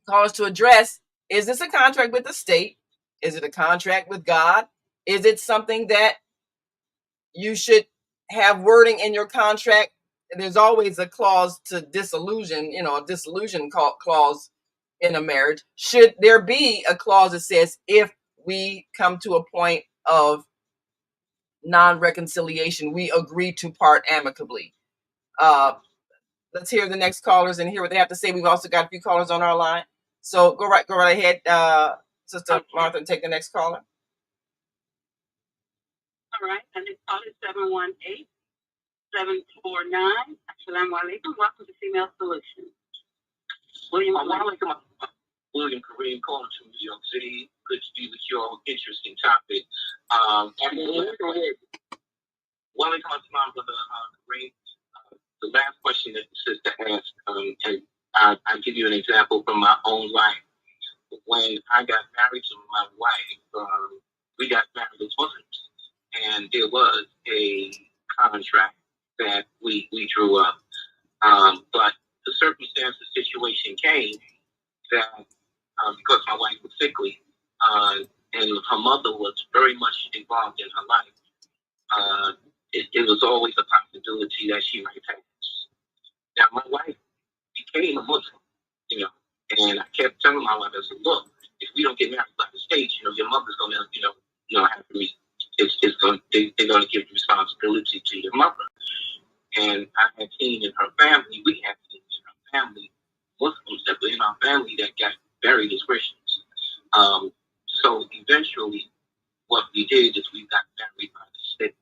callers to address, is this a contract with the state? Is it a contract with God? Is it something that you should have wording in your contract? There's always a clause to dissolution, a dissolution clause in a marriage. Should there be a clause that says, if we come to a point of non-reconciliation, we agree to part amicably? Let's hear the next callers and hear what they have to say. We've also got a few callers on our line. So go right ahead, Sister Martha, and take the next caller. All right, and it's caller 718-749. Assalamu alaikum. Welcome to Female Solutions. William Kareem, calling from New York City. Good to be with you all. Interesting topic. Well, it comes to mind with Kareem. The last question that the sister asked, and I'll give you an example from my own life. When I got married to my wife, we got married as Muslims, and there was a contract that we drew up. But the circumstance, the situation came that because my wife was sickly, and her mother was very much involved in her life, it was always a possibility that she might pass. Now, my wife became a Muslim, and I kept telling my wife, I said, look, if we don't get married by the state, your mother's going to, have to meet. They're going to give the responsibility to your mother. And I had seen in her family, we had seen in her family, Muslims that were in our family that got buried as Christians. So eventually, what we did is we got married by the state.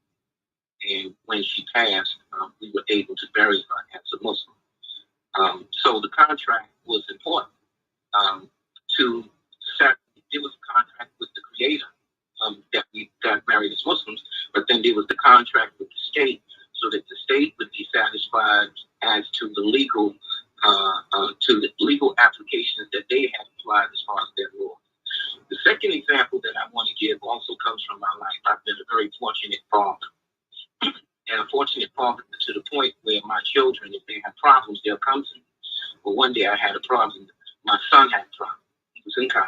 And when she passed, we were able to bury her as a Muslim. So the contract was important to set. There was a contract with the Creator that we got married as Muslims, but then there was the contract with the state, so that the state would be satisfied as to the legal applications that they had applied as far as their law. The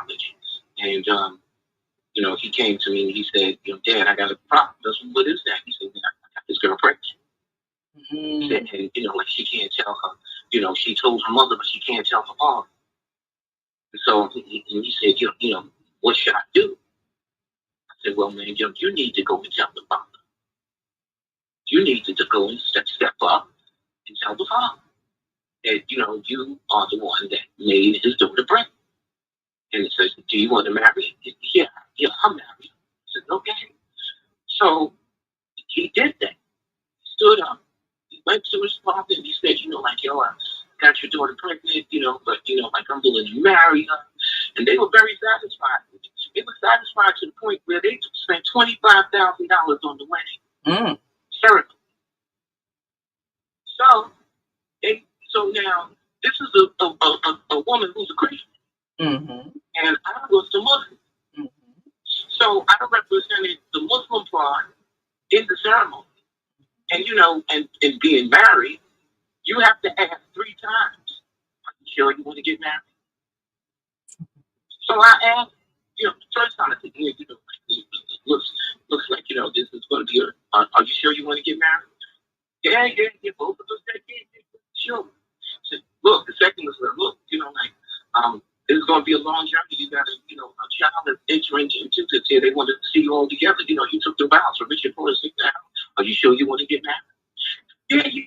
allergies. And, he came to me and he said, Dad, I got a problem. I said, what is that? He said, I got this girl pregnant. He said, and, like she can't tell her, she told her mother, but she can't tell her father. And so he said, what should I do? I said, well, man, you need to go and tell the father. You need to go and step up and tell the father that, you are the one that made his daughter pregnant. And he says, do you want to marry? Yeah, I'll marry. I said, okay. So he did that. He stood up. He went to his father and he said, I got your daughter pregnant, but, like I'm willing to marry her. And they were very satisfied with it. They were satisfied to the point where they spent $25,000 on the wedding. Terrible. So now this is a woman who's a Christian. And I was the Muslim. So I represented the Muslim part in the ceremony. And, and being married, you have to ask 3 times, are you sure you want to get married? So I asked, the first time I said, it looks like, this is going to be are you sure you want to get married? Yeah, both of us said, yeah, sure. So, look, the second was, look, this is going to be a long journey. You got a child that's entering into this here. They wanted to see you all together. You took the vows for Richard for us. Are you sure you want to get married? Yeah. We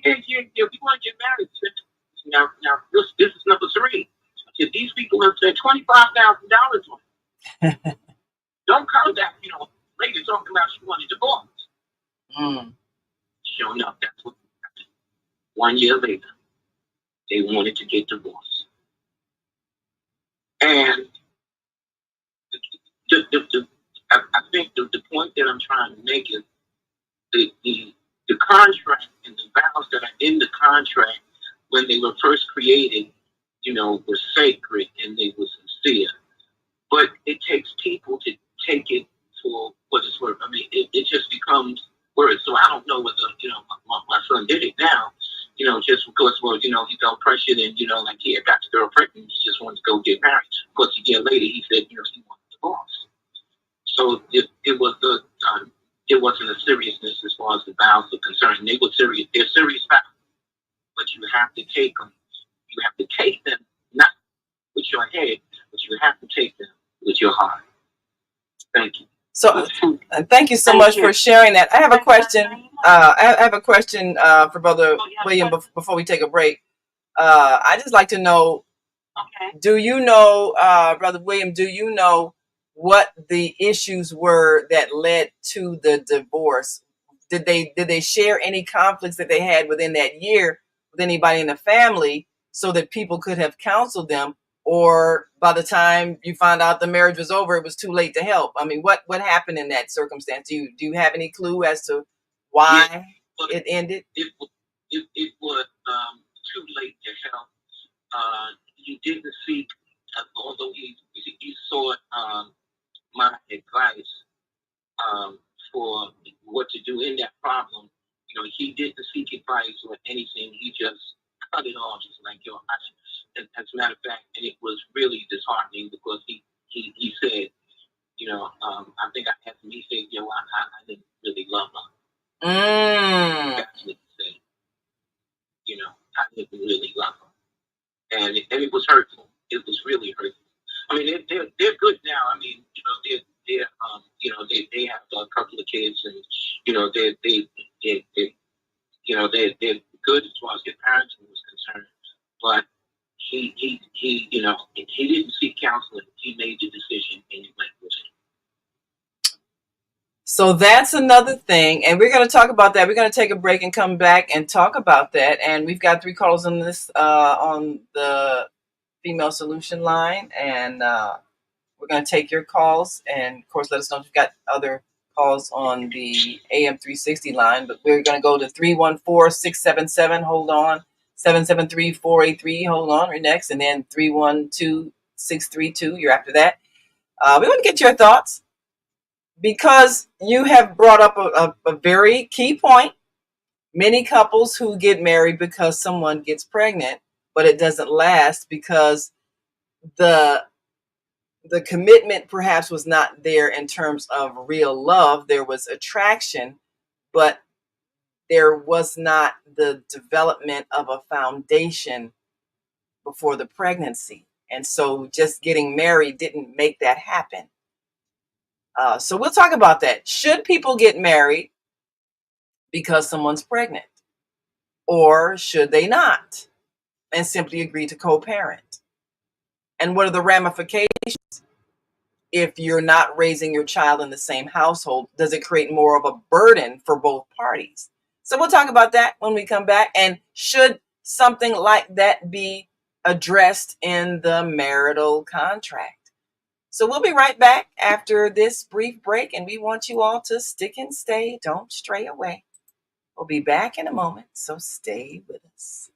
want to get married. Now, this is number 3. I said, these people have spent $25,000 on it. Don't come back, later talking about she wanted divorce. Sure enough, that's what happened. 1 year later, they wanted to get divorced. And I think the point that I'm trying to make is the contract and the vows that are in the contract when they were first created, were sacred and they were sincere. But it takes people to take it for what it's worth. I mean, it just becomes words. So I don't know whether, my son did it now, just because, he felt pressured and, like he had got the girl pregnant, he just wanted to go get married. Of course, a year later, he said, he wanted divorce. So it wasn't a seriousness as far as the vows are concerned. They were serious. They're serious vows. But you have to take them. You have to take them, not with your head, but you have to take them with your heart. Thank you. So thank you so much for sharing that. I have a question. I have a question for Brother William before we take a break. I just like to know, do you know, Brother William, do you know what the issues were that led to the divorce? Did they share any conflicts that they had within that year with anybody in the family so that people could have counseled them? Or by the time you found out the marriage was over, it was too late to help? I mean, what happened in that circumstance? Do you have any clue as to why it ended? It was too late to help. He didn't seek, although he sought my advice for what to do in that problem. He didn't seek advice or anything. He just cut it off, just like, as a matter of fact, and it was really disheartening because he said, I think I asked him, he said, I didn't really love her. That's what he said. I didn't really love her. And it was hurtful. It was really hurtful. I mean, they're good now. I mean, they have a couple of kids, and they're good as far as their parenting was concerned. But he didn't seek counseling. He made the decision and he went with it. So that's another thing, and we're going to talk about that. We're going to take a break and come back and talk about that. And we've got 3 callers on this on the Female Solution line, and we're going to take your calls. And of course, let us know if you've got other calls on the AM 360 line. But we're going to go to 314-677. Hold on. 773-483. Hold on. We're next, and then 312-632. You're after that. We want to get your thoughts, because you have brought up a very key point. Many couples who get married because someone gets pregnant, but it doesn't last because the the commitment perhaps was not there in terms of real love. There was attraction, but there was not the development of a foundation before the pregnancy. And so just getting married didn't make that happen. So we'll talk about that. Should people get married because someone's pregnant? Or should they not and simply agree to co-parent? And what are the ramifications if you're not raising your child in the same household? Does it create more of a burden for both parties? So we'll talk about that when we come back. And should something like that be addressed in the marital contract? So we'll be right back after this brief break, and we want you all to stick and stay. Don't stray away. We'll be back in a moment, so stay with us.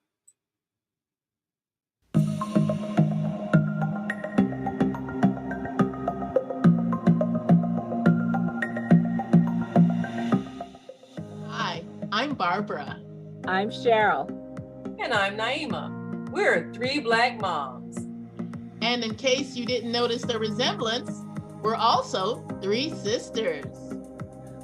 Hi, I'm Barbara. I'm Cheryl. And I'm Naima. We're three Black moms. And in case you didn't notice the resemblance, we're also three sisters.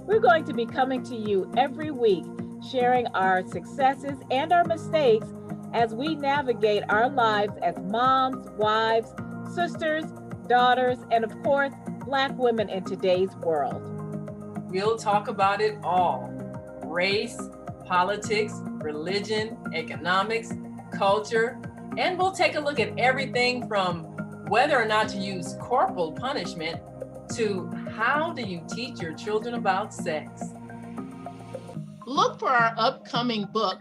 We're going to be coming to you every week, sharing our successes and our mistakes as we navigate our lives as moms, wives, sisters, daughters, and of course, Black women in today's world. We'll talk about it all: race, politics, religion, economics, culture, and we'll take a look at everything from whether or not to use corporal punishment to how do you teach your children about sex. Look for our upcoming book,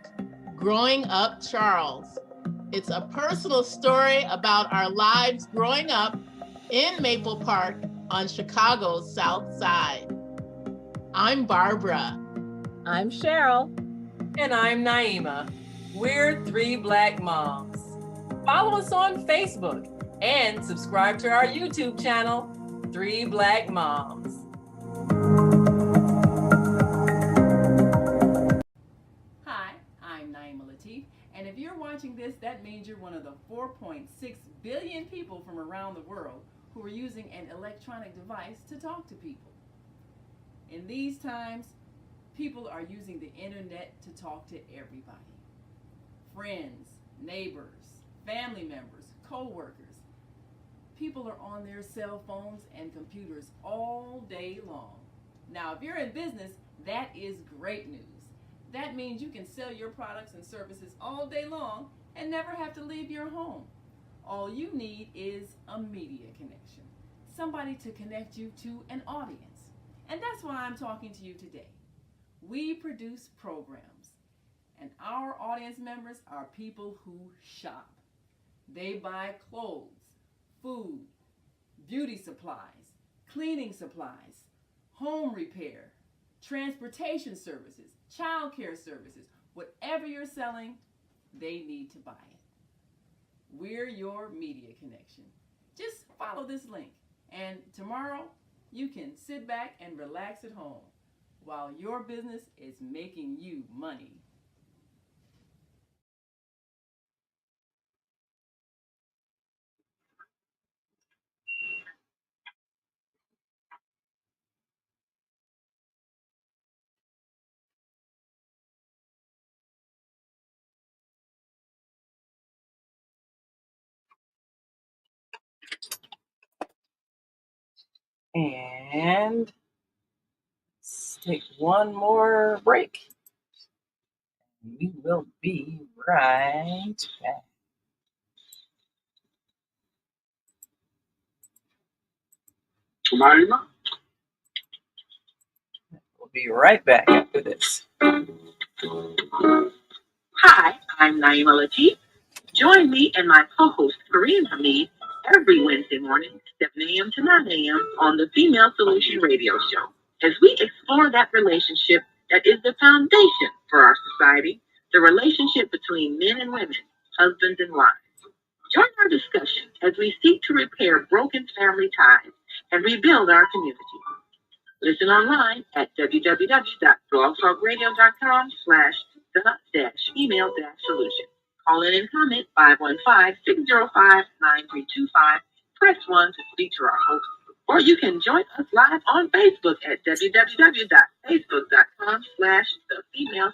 Growing Up, Charles. It's a personal story about our lives growing up in Maple Park on Chicago's South Side. I'm Barbara. I'm Cheryl. And I'm Naima. We're three Black moms. Follow us on Facebook and subscribe to our YouTube channel, Three Black Moms. Hi, I'm Naima Latif, and if you're watching this, that means you're one of the 4.6 billion people from around the world who are using an electronic device to talk to people. In these times, people are using the internet to talk to everybody. Friends, neighbors, family members, co-workers. People are on their cell phones and computers all day long. Now, if you're in business, that is great news. That means you can sell your products and services all day long and never have to leave your home. All you need is a media connection, somebody to connect you to an audience. And that's why I'm talking to you today. We produce programs, and our audience members are people who shop. They buy clothes, food, beauty supplies, cleaning supplies, home repair, transportation services, child care services. Whatever you're selling, they need to buy it. We're your media connection. Just follow this link, and tomorrow you can sit back and relax at home while your business is making you money. And let's take one more break. We will be right back. Naima? We'll be right back after this. Hi, I'm Naima Latif. Join me and my co-host Kareem Hamid every Wednesday morning, 7 a.m. to 9 a.m. on the Female Solution Radio Show, as we explore that relationship that is the foundation for our society, the relationship between men and women, husbands and wives. Join our discussion as we seek to repair broken family ties and rebuild our community. Listen online at www.blogtalkradio.com/the-female-solution. Call in and comment 515-605-9325 press 1 to speak to our host, or you can join us live on Facebook at www.facebook.com/thefemalesolution.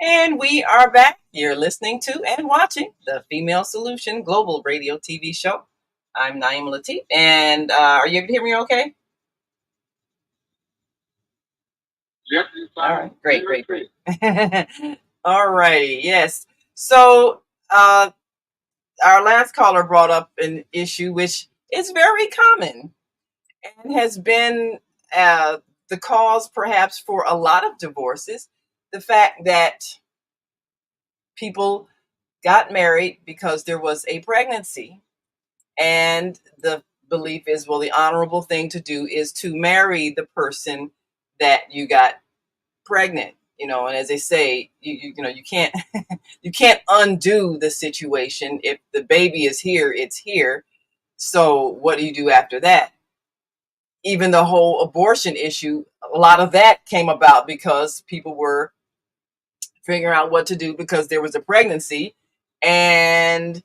And we are back. You're listening to and watching the Female Solution Global Radio TV show. I'm Naima Latif, and are you able to hear me okay? Yep. All right, great. All righty, yes. So our last caller brought up an issue which is very common and has been the cause perhaps for a lot of divorces. The fact that people got married because there was a pregnancy, and the belief is, well, the honorable thing to do is to marry the person that you got pregnant, and as they say, you can't you can't undo the situation. If the baby is here, it's here. So what do you do after that? Even the whole abortion issue, a lot of that came about because people were figuring out what to do because there was a pregnancy, and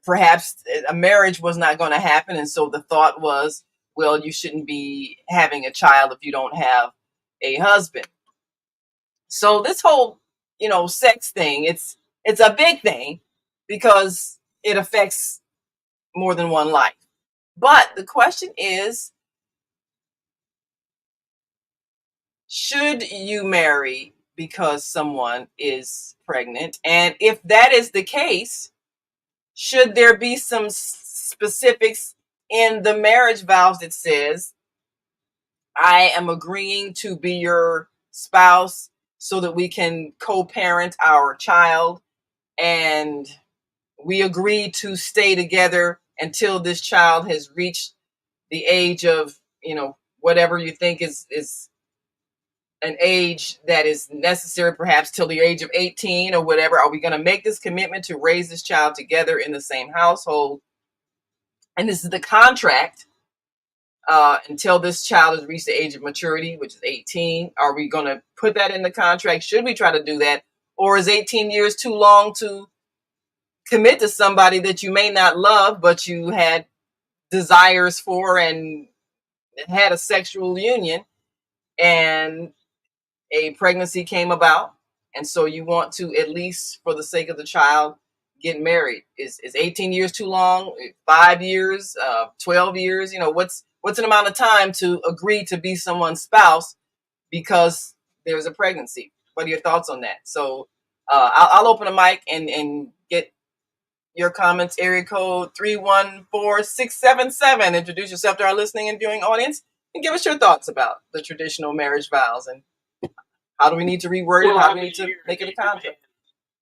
perhaps a marriage was not going to happen. And so the thought was, well, you shouldn't be having a child if you don't have a husband. So this whole, sex thing, it's a big thing because it affects more than one life. But the question is, should you marry because someone is pregnant? And if that is the case, should there be some specifics in the marriage vows that says, I am agreeing to be your spouse so that we can co-parent our child, and we agree to stay together until this child has reached the age of, whatever you think is an age that is necessary, perhaps till the age of 18 or whatever. Are we going to make this commitment to raise this child together in the same household? And this is the contract until this child has reached the age of maturity, which is 18. Are we going to put that in the contract? Should we try to do that? Or is 18 years too long to commit to somebody that you may not love, but you had desires for and had a sexual union, and a pregnancy came about, and so you want to, at least for the sake of the child, get married? Is 18 years too long? 5 years? 12 years? What's an amount of time to agree to be someone's spouse because there's a pregnancy? What are your thoughts on that? So I'll open a mic and get your comments. Area code 314677. Introduce yourself to our listening and viewing audience and give us your thoughts about the traditional marriage vows, and how do we need to reword it? How do we need to make it a contract?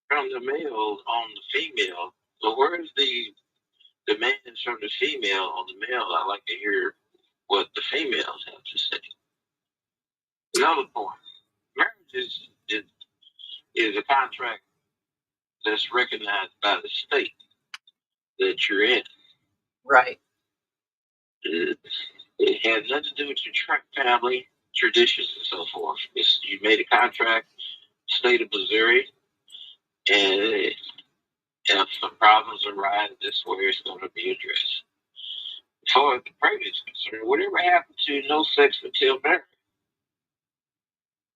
From the male on the female. So where's the demands from the female on the male? I like to hear what the females have to say. Another point. Marriage is a contract that's recognized by the state that you're in. Right. It has nothing to do with your family traditions and so forth. You made a contract, state of Missouri, and if some problems arise, this is where it's going to be addressed. As far as the pregnancy is concerned, whatever happened to no sex until marriage?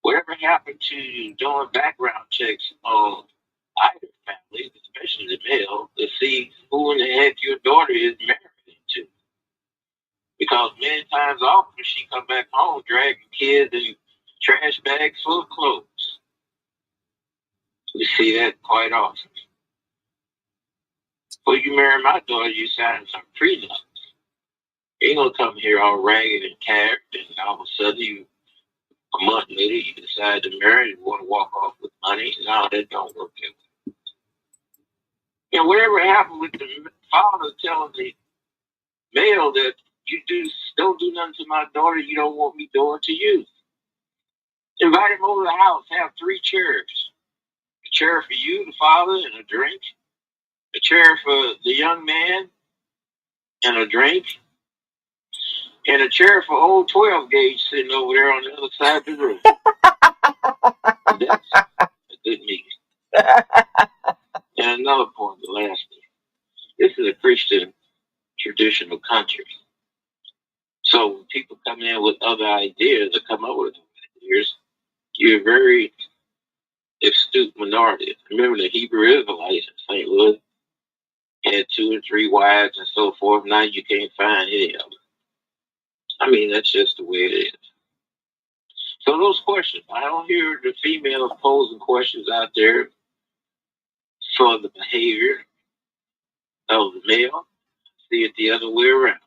Whatever happened to doing background checks on either family, especially the male, to see who in the heck your daughter is married into? Because many times often she come back home dragging kids and trash bags full of clothes. You see that quite often. Before you marry my daughter, you sign some prenups. You ain't gonna come here all ragged and tattered, and all of a sudden a month later you decide to marry and want to walk off with money. No, that don't work out. Whatever happened with the father telling the male that don't do nothing to my daughter you don't want me doing to you. Invite him over to the house, have 3 chairs. A chair for you, the father, and a drink. A chair for the young man and a drink. And a chair for old 12 gauge sitting over there on the other side of the room. That's a good meeting. And another point, the last thing. This is a Christian traditional country. So when people come in with other ideas or come up with ideas, you're a very astute minority. Remember the Hebrew Israelites in St. Louis had 2 and 3 wives and so forth. Now you can't find any of them. I mean, that's just the way it is. So those questions, I don't hear the females posing questions out there for the behavior of the male. See it the other way around.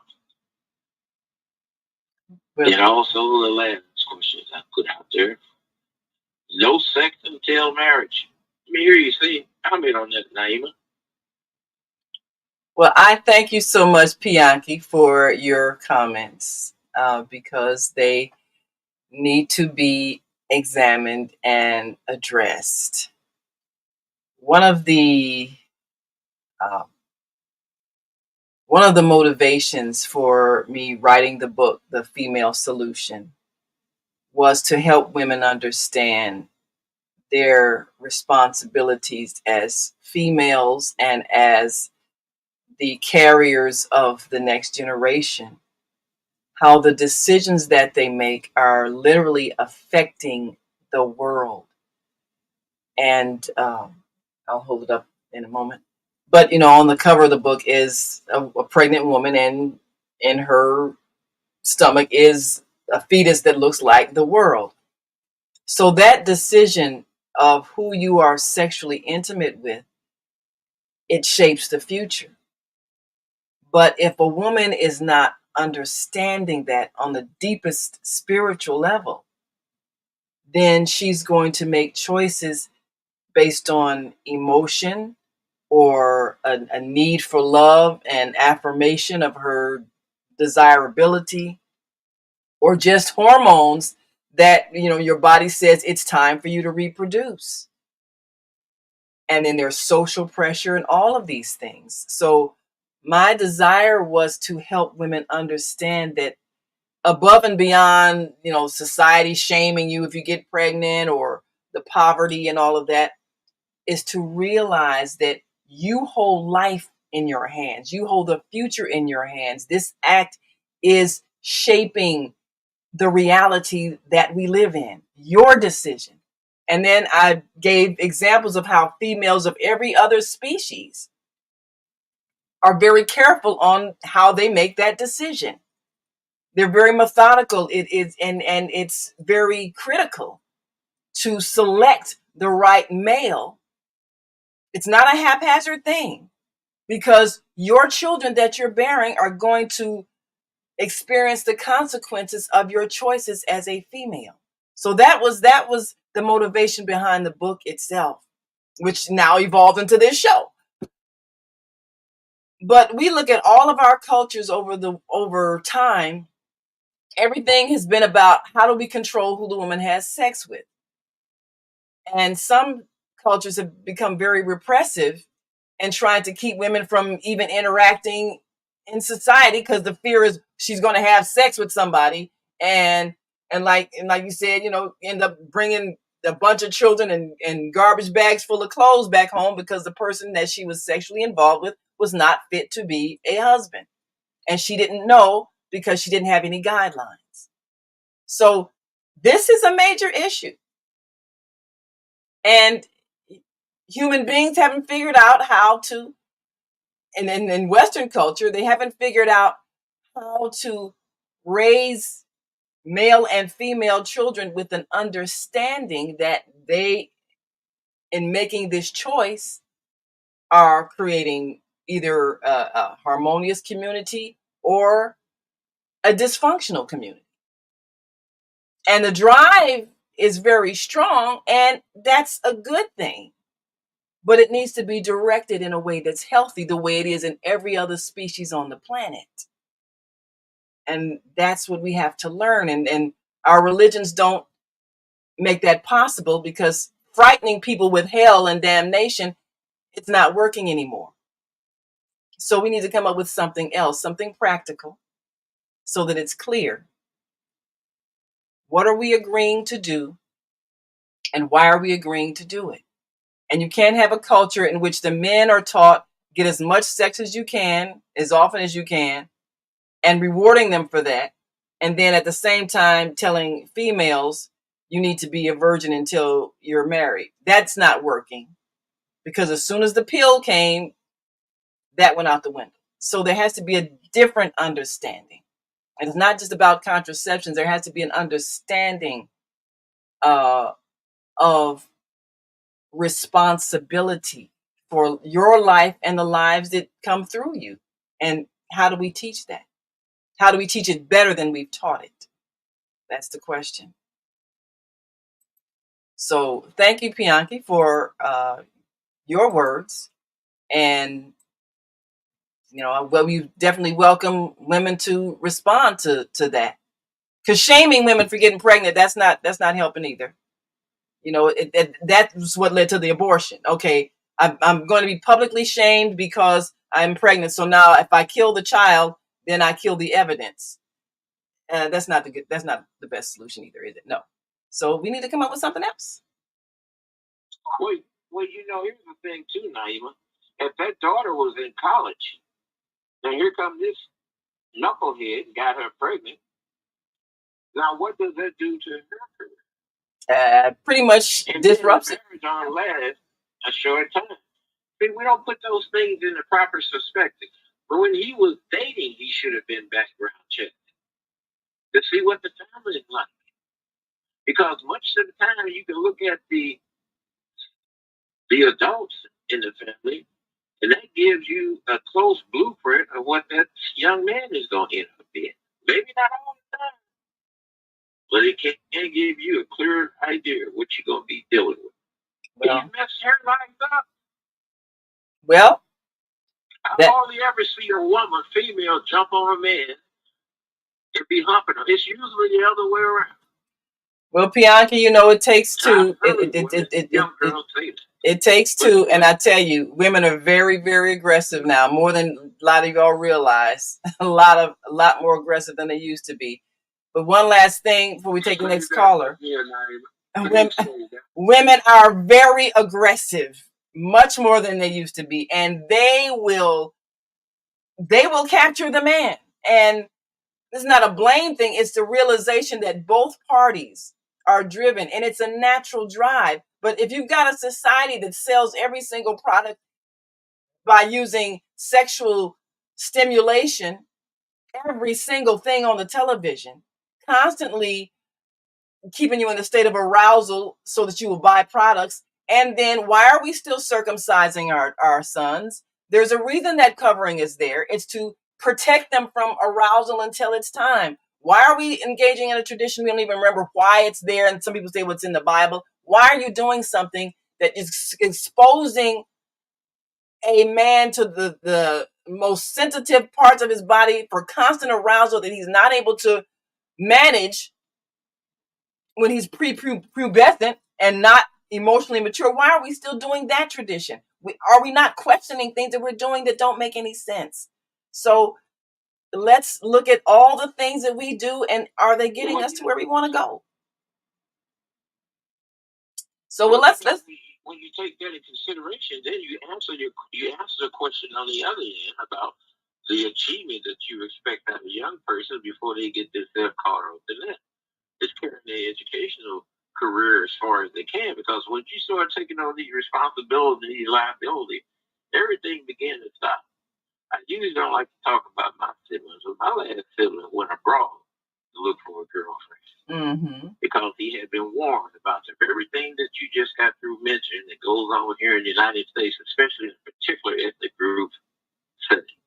Well, And also the last questions I put out there. No sex until marriage. Let me hear you say, comment on that, Naima. well, I thank you so much, Pianki, for your comments because they need to be examined and addressed. One of the uh, motivations for me writing the book, The Female Solution, was to help women understand their responsibilities as females and as the carriers of the next generation, how the decisions that they make are literally affecting the world. And I'll hold it up in a moment. But, on the cover of the book is a pregnant woman, and in her stomach is a fetus that looks like the world. So that decision of who you are sexually intimate with, it shapes the future. But if a woman is not understanding that on the deepest spiritual level, then she's going to make choices based on emotion or a need for love and affirmation of her desirability, or just hormones that, your body says it's time for you to reproduce. And then there's social pressure and all of these things. So my desire was to help women understand that above and beyond, society shaming you if you get pregnant, or the poverty and all of that, is to realize that you hold life in your hands. You hold the future in your hands. This act is shaping the reality that we live in, your decision. And then I gave examples of how females of every other species are very careful on how they make that decision. They're very methodical. It is, and it's very critical to select the right male. It's not a haphazard thing, because your children that you're bearing are going to experience the consequences of your choices as a female. So that was the motivation behind the book itself, which now evolved into this show. But we look at all of our cultures over time. Everything has been about how do we control who the woman has sex with. And some cultures have become very repressive and trying to keep women from even interacting in society, because the fear is she's going to have sex with somebody and like you said, end up bringing a bunch of children and garbage bags full of clothes back home, because the person that she was sexually involved with was not fit to be a husband, and she didn't know because she didn't have any guidelines. So this is a major issue, and human beings haven't figured out how to, and in Western culture, they haven't figured out how to raise male and female children with an understanding that they, in making this choice, are creating either a harmonious community or a dysfunctional community. And the drive is very strong, and that's a good thing. But it needs to be directed in a way that's healthy, the way it is in every other species on the planet. And that's what we have to learn. And our religions don't make that possible, because frightening people with hell and damnation, it's not working anymore. So we need to come up with something else, something practical, so that it's clear. What are we agreeing to do? And why are we agreeing to do it? And you can't have a culture in which the men are taught get as much sex as you can, as often as you can, and rewarding them for that. And then at the same time telling females you need to be a virgin until you're married. That's not working, because as soon as the pill came, that went out the window. So there has to be a different understanding. And it's not just about contraceptions. There has to be an understanding of responsibility for your life and the lives that come through you. And how do we teach that? How do we teach it better than we've taught it? That's the question. So thank you, Pianki, for your words. And, well, we definitely welcome women to respond to that. Because shaming women for getting pregnant, that's not helping either. That's what led to the abortion. Okay, I'm going to be publicly shamed because I'm pregnant. So now if I kill the child, then I kill the evidence. That's not the best solution either, is it? No. So we need to come up with something else. Well, here's the thing too, Naima. If that daughter was in college, now here comes this knucklehead and got her pregnant. Now, what does that do to her career? Pretty much disrupts it. Marriage last a short time. See, we don't put those things in the proper perspective. But when he was dating, he should have been background checked to see what the family is like. Because much of the time, you can look at the adults in the family, and that gives you a close blueprint of what that young man is going to end up being. Maybe not all the time, but it can give you a clear idea of what you're going to be dealing with. Well, you mess her life up. Well, I hardly ever see a woman, female, jump on a man and be humping him. It's usually the other way around. Well, Pianki, it takes two. It takes two, and I tell you, women are very, very aggressive now, more than a lot of y'all realize. a lot more aggressive than they used to be. But one last thing before we take the next caller. Women are very aggressive, much more than they used to be, and they will capture the man. And it's not a blame thing. It's the realization that both parties are driven, and it's a natural drive. But if you've got a society that sells every single product by using sexual stimulation, every single thing on the television, constantly keeping you in a state of arousal so that you will buy products, and then why are we still circumcising our sons? There's a reason that covering is there. It's to protect them from arousal until it's time. Why are we engaging in a tradition we don't even remember why it's there? And some people say what's in the Bible. Why are you doing something that is exposing a man to the most sensitive parts of his body for constant arousal that he's not able to manage when he's prepubescent and not emotionally mature? Why are we still doing that tradition? Are we not questioning things that we're doing that don't make any sense? So let's look at all the things that we do, and are they getting us to where we want to go? So let's when you take that into consideration, then you answer the question on the other end about the achievement that you expect out of a young person before they get themselves caught up in that. It's carrying their educational career as far as they can, because once you start taking on these responsibilities, these liability, everything began to stop. I usually don't like to talk about my siblings, but my last sibling went abroad to look for a girlfriend because he had been warned about the very thing that you just got through mentioning that goes on here in the United States, especially in a particular ethnic group setting.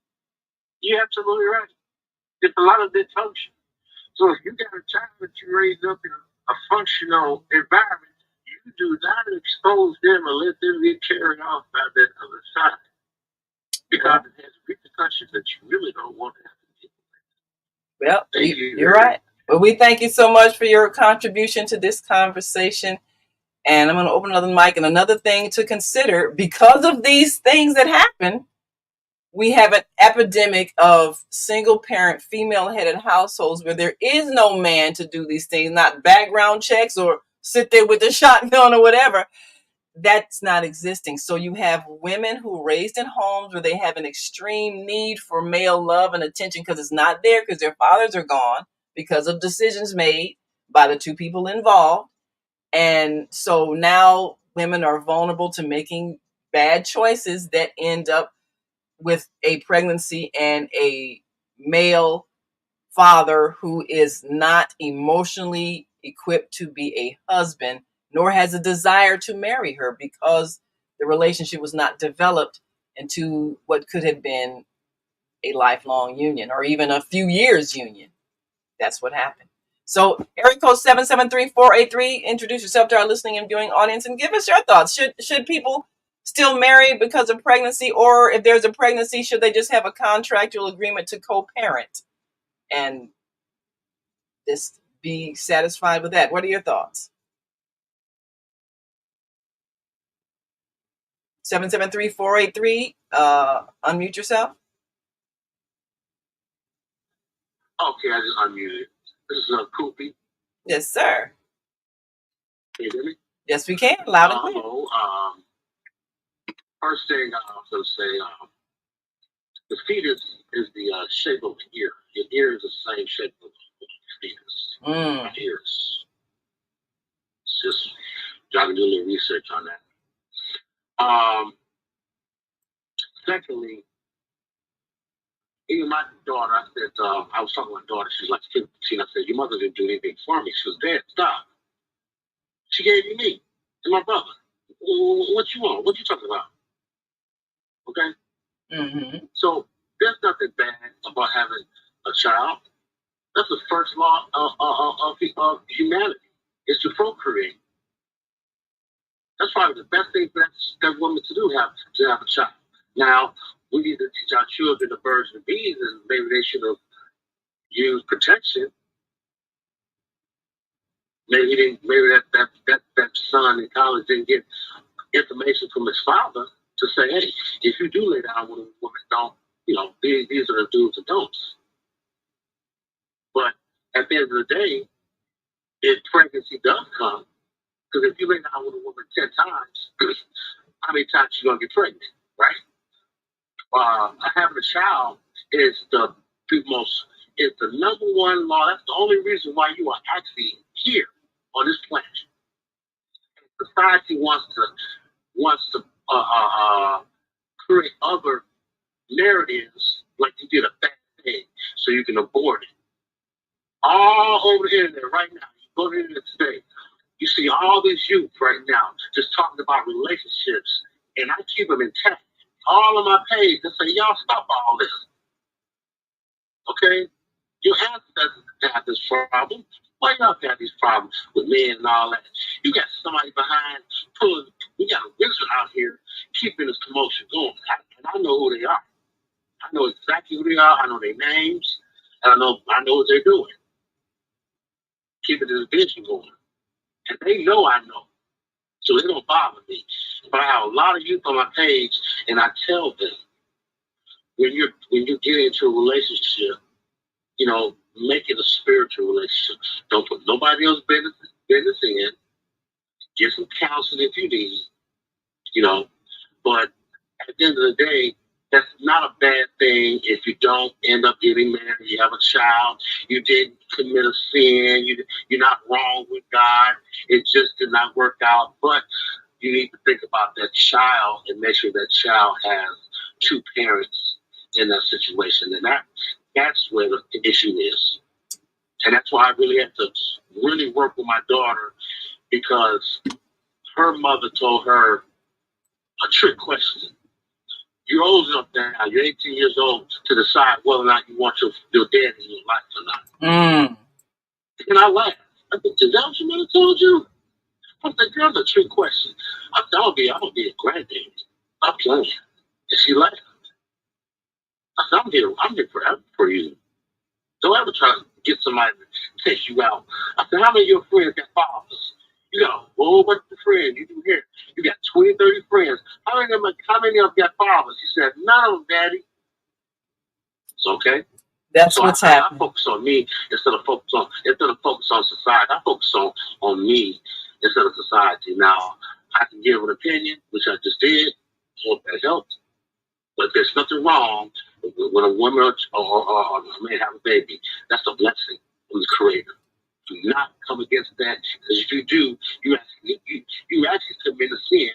You're absolutely right. There's a lot of dysfunction. So if you got a child that you raised up in a functional environment, you do not expose them or let them get carried off by that other side. Because it has repercussions that you really don't want to have to deal with. Well, you're right. Well, we thank you so much for your contribution to this conversation. And I'm going to open another mic. And another thing to consider, because of these things that happen, we have an epidemic of single-parent, female-headed households where there is no man to do these things, not background checks or sit there with a shotgun or whatever. that's not existing. So you have women who are raised in homes where they have an extreme need for male love and attention because it's not there because their fathers are gone because of decisions made by the two people involved. And so now women are vulnerable to making bad choices that end up with a pregnancy and a male father who is not emotionally equipped to be a husband, nor has a desire to marry her because the relationship was not developed into what could have been a lifelong union or even a few years union. That's what happened. So area code 773-483, introduce yourself to our listening and viewing audience and give us your thoughts. Should people still marry because of pregnancy, or if there's a pregnancy, should they just have a contractual agreement to co-parent and just be satisfied with that? What are your thoughts? 773-483, unmute yourself. Okay, I just unmuted. This is Koopy. Yes, sir. Can you hear me? Yes, we can. Loud and clear. Hello. First thing I was going to say, the fetus is the shape of the ear. Your ear is the same shape of the fetus. My ears. It's just, y'all can do a little research on that. Secondly, even my daughter, I said, I was talking to my daughter, she's like 15. I said, your mother didn't do anything for me. She was dead. Stop. She gave me and my brother. What you want? What you talking about? Okay? Mm-hmm. So there's nothing bad about having a child. That's the first law of humanity, is to procreate. That's probably the best thing for that woman to do, to have a child. Now, we need to teach our children the birds and bees, and maybe they should have used protection. Maybe that son in college didn't get information from his father to say, hey, if you do lay down with a woman, don't, these are the do's and don'ts. But at the end of the day, if pregnancy does come, because if you lay down with a woman 10 times, how many times you gonna get pregnant, right? Having a child is the number one law. That's the only reason why you are actually here on this planet. Society wants to create other narratives, like you did a bad thing, so you can abort it. All over the internet right now, you go to the internet today, you see all these youth right now just talking about relationships, and I keep them intact. All of my page, they say, y'all stop all this. Okay? Your ancestors have this problem. Why y'all have these problems with men and all that? You got somebody behind pulling, we got a wizard out here keeping this commotion going. And I know who they are. I know exactly who they are. I know their names. And I know what they're doing. Keeping this vision going. And they know I know. So they don't bother me. But I have a lot of youth on my page, and I tell them, when you get into a relationship, make it a spiritual relationship. Don't put nobody else's business in. Get some counseling if you need, But at the end of the day, that's not a bad thing if you don't end up getting married, you have a child, you didn't commit a sin, you're not wrong with God, it just did not work out. But you need to think about that child and make sure that child has two parents in that situation. And that's where the issue is. And that's why I really have to really work with my daughter, because her mother told her a trick question. You're old enough now, you're 18 years old, to decide whether or not you want your dad in your life or not. And I laughed. I said, is that what your mother told you? I said, girl, that's a trick question. I said, I'm gonna be a granddaddy. I'm playing. And she laughed. I said, I'm here forever for you. Don't ever try to get somebody to take you out. I said, how many of your friends got fathers? You got a whole bunch of friends. You do here. You got 20, 30 friends. How many of them got fathers? He said, none of them, Daddy. It's okay. That's so what's happening. I focus on me instead of focus on society. I focus on me instead of society. Now, I can give an opinion, which I just did. Hope that helps. But there's nothing wrong when a woman or a man have a baby. That's a blessing from the Creator. Do not come against that, because if you do, you actually commit a sin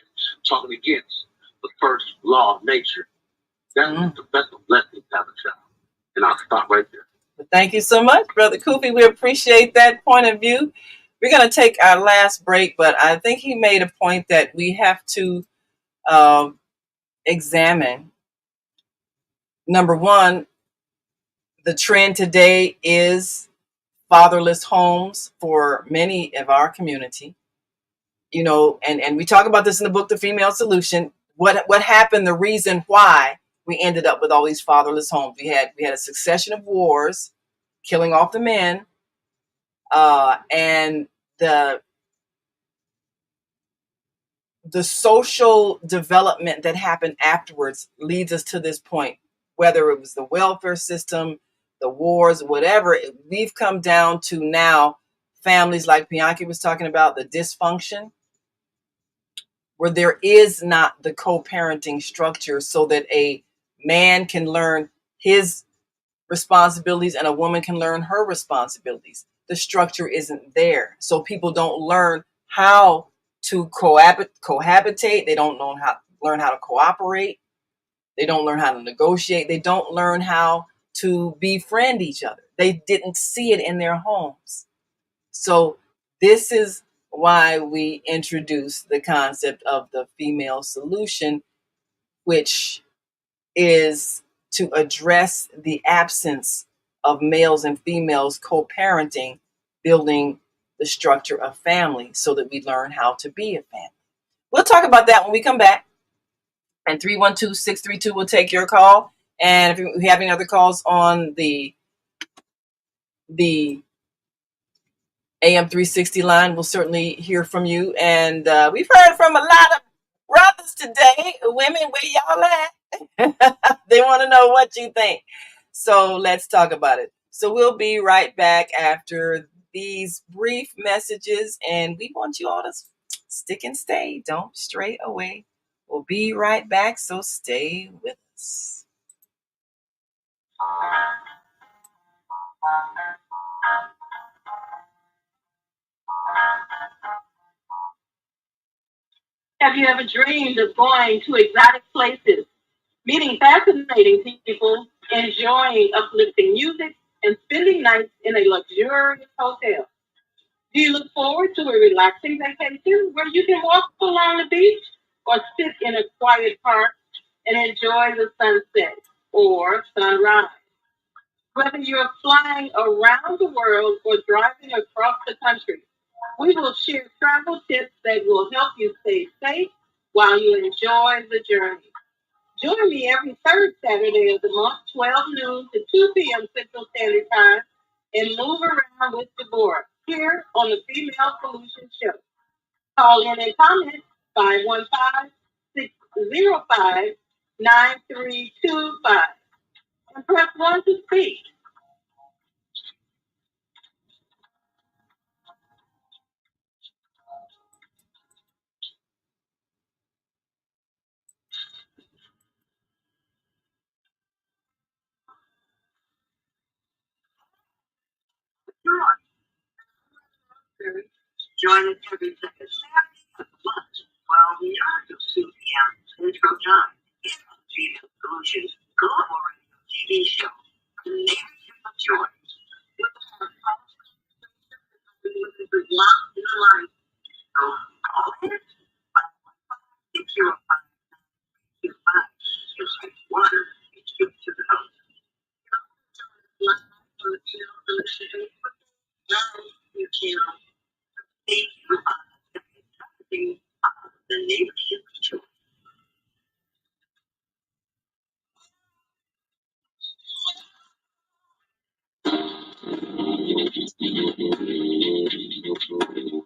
talking against the first law of nature. That's the best of blessing to have a child. And I'll stop right there. Well, thank you so much, Brother Koofy. We appreciate that point of view. We're going to take our last break, but I think he made a point that we have to examine. Number one, the trend today is fatherless homes for many of our community. You know, and we talk about this in the book, The Female Solution. What happened, the reason why we ended up with all these fatherless homes. We had a succession of wars, killing off the men, and the social development that happened afterwards leads us to this point. Whether it was the welfare system, the wars, whatever, we've come down to now families like Bianchi was talking about, the dysfunction, where there is not the co-parenting structure so that a man can learn his responsibilities and a woman can learn her responsibilities. The structure isn't there. So people don't learn how to cohabitate. They don't learn how to cooperate. They don't learn how to negotiate. They don't learn how to befriend each other. They didn't see it in their homes. So this is why we introduced the concept of the female solution, which is to address the absence of males and females co-parenting, building the structure of family so that we learn how to be a family. We'll talk about that when we come back. And 312-632 will take your call. And if you have any other calls on the AM 360 line, we'll certainly hear from you. And we've heard from a lot of brothers today. Women, where y'all at? They want to know what you think. So let's talk about it. So we'll be right back after these brief messages. And we want you all to stick and stay. Don't stray away. We'll be right back. So stay with us. Have you ever dreamed of going to exotic places, meeting fascinating people, enjoying uplifting music, and spending nights in a luxurious hotel? Do you look forward to a relaxing vacation where you can walk along the beach or sit in a quiet park and enjoy the sunset or sunrise? Whether you're flying around the world or driving across the country, we will share travel tips that will help you stay safe while you enjoy the journey. Join me every third Saturday of the month, 12 noon to 2 p.m. Central Standard Time, and move around with Deborah here on the Female Solution Show. Call in and comment 515-605-9325 and press 1 to speak. Join us every second Saturday at lunch, 12 noon to 2 p.m. Central Time. Here on Female Solutions Global Radio TV show. The narrative of joy. Locked in life. So call in 515-605-25. Just take water and skip to the house. Live on the Female Solutions Facebook. Now you can. Thank you for the neighborhood choice.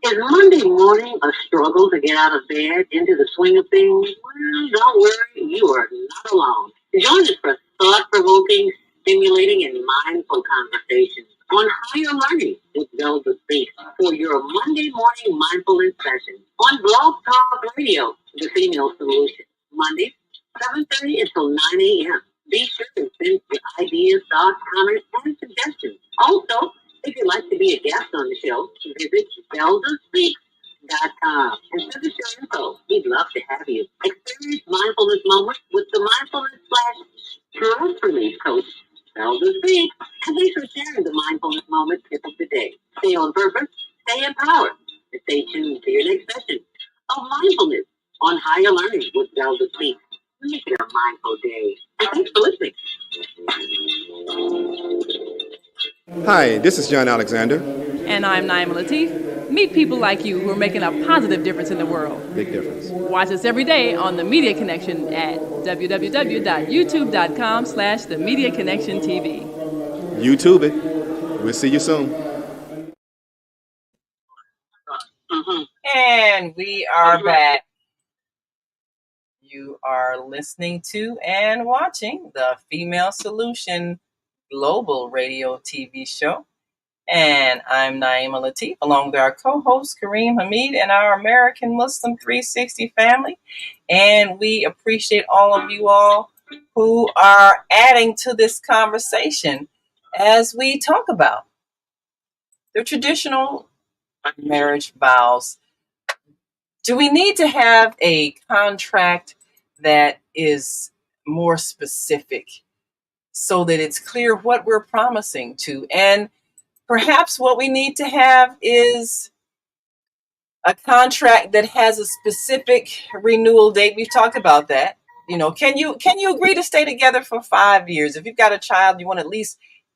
Is Monday morning a struggle to get out of bed into the swing of things? Well, don't worry, you are not alone. Join us for thought-provoking, stimulating, and mindful conversations on higher learning with Zelda Speaks for your Monday morning mindfulness session on Blog Talk Radio, The Female Solution. Monday, 7:30 until 9 a.m. Be sure to send your ideas, thoughts, comments, and suggestions. Also, if you'd like to be a guest on the show, visit ZeldaSpeaks.com and send us your info. We'd love to have you. Experience mindfulness moments with the mindfulness stress relief coach, Zelda Speaks. And thanks for sharing the mindfulness moment tip of the day. Stay on purpose, stay empowered, and stay tuned to your next session of mindfulness on Higher Learning with Zelda Speaks. Make it a mindful day. And thanks for listening. Hi, this is John Alexander. And I'm Naima Latif. Meet people like you who are making a positive difference in the world. Big difference. Watch us every day on The Media Connection at www.youtube.com/The Media Connection TV. YouTube it. We'll see you soon. And we are back. You are listening to and watching the Female Solution Global Radio TV show. And I'm Naima Latif, along with our co-host Kareem Hamid and our American Muslim 360 family. And we appreciate all of you all who are adding to this conversation as we talk about the traditional marriage vows. Do we need to have a contract that is more specific so that it's clear what we're promising to? And perhaps what we need to have is a contract that has a specific renewal date. We've talked about that. You know, can you agree to stay together for 5 years? If you've got a child, you want to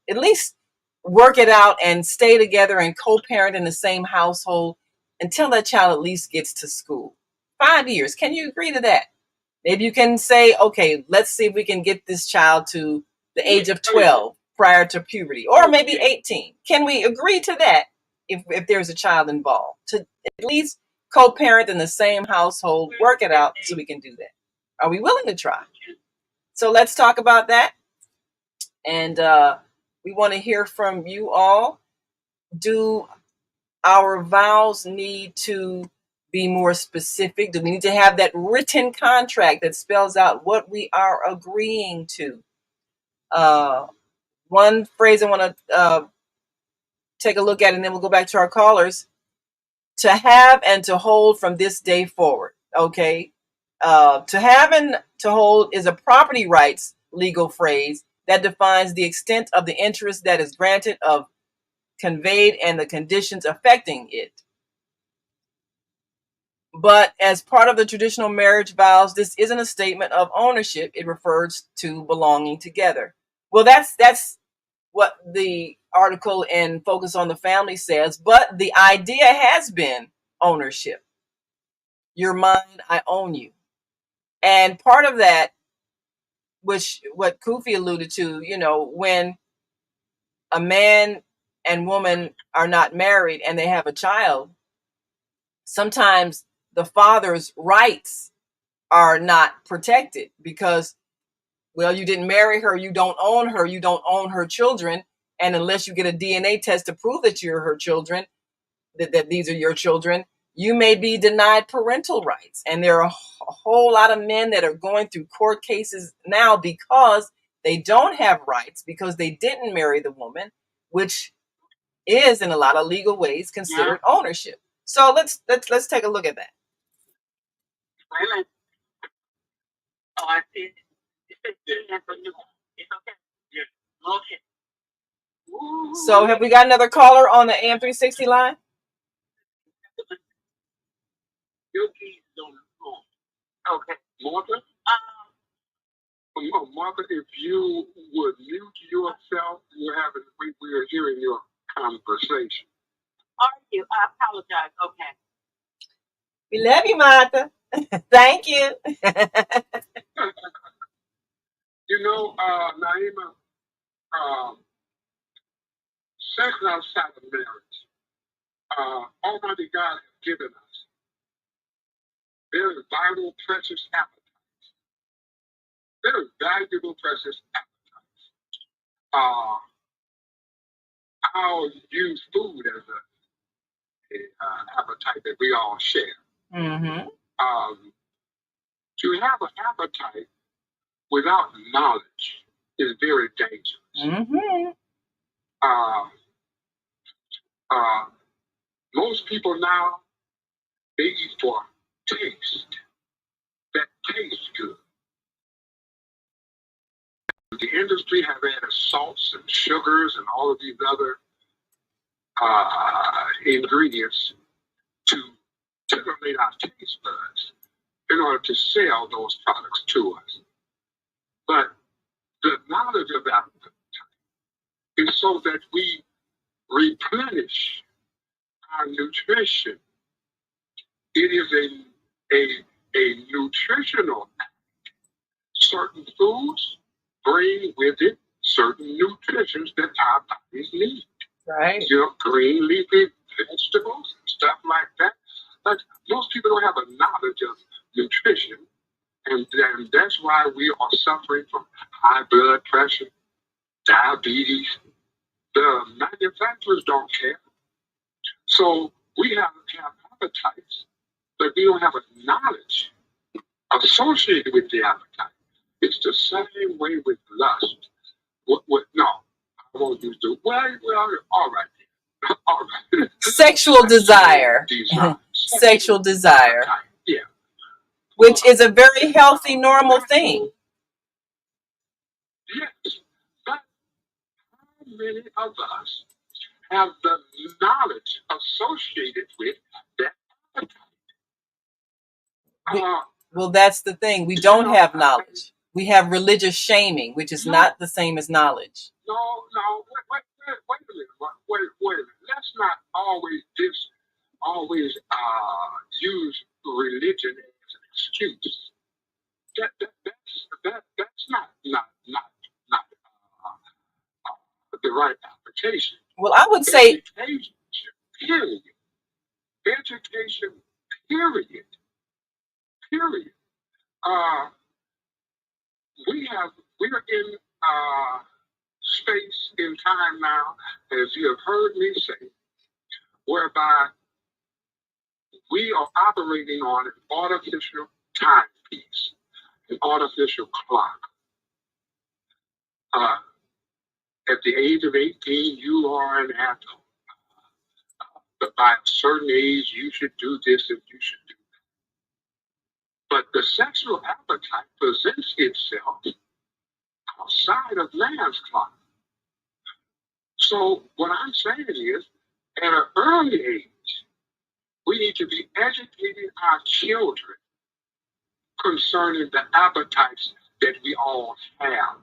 at least work it out and stay together and co-parent in the same household until that child at least gets to school. 5 years. Can you agree to that? Maybe you can say, okay, let's see if we can get this child to the age of 12 prior to puberty, or maybe 18. Can we agree to that if there's a child involved, to at least co-parent in the same household, work it out so we can do that? Are we willing to try? So let's talk about that. And we want to hear from you all. Do our vows need to be more specific? Do we need to have that written contract that spells out what we are agreeing to? One phrase I want to take a look at, and then we'll go back to our callers. To have and to hold from this day forward. Okay. To have and to hold is a property rights legal phrase that defines the extent of the interest that is granted of conveyed and the conditions affecting it. But as part of the traditional marriage vows, this isn't a statement of ownership. It refers to belonging together. Well, that's what the article in Focus on the Family says, but the idea has been ownership. You're mine, I own you. And part of that, which what Kufi alluded to, you know, when a man and woman are not married and they have a child, sometimes the father's rights are not protected because, well, you didn't marry her, you don't own her children. And unless you get a DNA test to prove that you're her children, that these are your children, you may be denied parental rights. And there are a whole lot of men that are going through court cases now because they don't have rights, because they didn't marry the woman, which is in a lot of legal ways considered ownership. So let's take a look at that. Oh, I see. It's okay. So have we got another caller on the AM360 line? Your keys on the phone. Okay. Martha? Martha, if you would mute yourself, we are hearing your conversation. Are you? I apologize. Okay. We love you, Martha. Thank you. You know, Naima, sex outside of marriage, Almighty God has given us very vital, precious appetites. Very valuable, precious appetites. I'll use food as a appetite that we all share. Mm-hmm. To have an appetite without knowledge is very dangerous. Mm-hmm. Most people now, they eat for taste. That tastes good. The industry have added salts and sugars and all of these other ingredients to stimulate our taste buds in order to sell those products to us. But the knowledge of appetite is so that we replenish our nutrition. It is a nutritional act. Certain foods bring with it certain nutrients that our bodies need. Right. Green leafy vegetables and stuff like that. But most people don't have a knowledge of nutrition, and that's why we are suffering from high blood pressure, diabetes. The manufacturers don't care. So we have appetites, but we don't have a knowledge associated with the appetite. It's the same way with lust. No, I won't use the well, all right. All right. Sexual desire. Sexual desire. Yeah. Which is a very healthy, normal thing. Yes. But how many of us have the knowledge associated with that appetite? Well, that's the thing. We don't have knowledge. We have religious shaming, which is not the same as knowledge. No, wait a minute. Wait a minute. Let's not always use religion as an excuse. That's not the right application. Well, I would say education, period. Education, period. Period. We're in space in time now, as you have heard me say, whereby we are operating on an artificial timepiece, an artificial clock. At the age of 18, you are an adult. But by a certain age, you should do this and you should do that. But the sexual appetite presents itself outside of man's clock. So what I'm saying is, at an early age, we need to be educating our children concerning the appetites that we all have.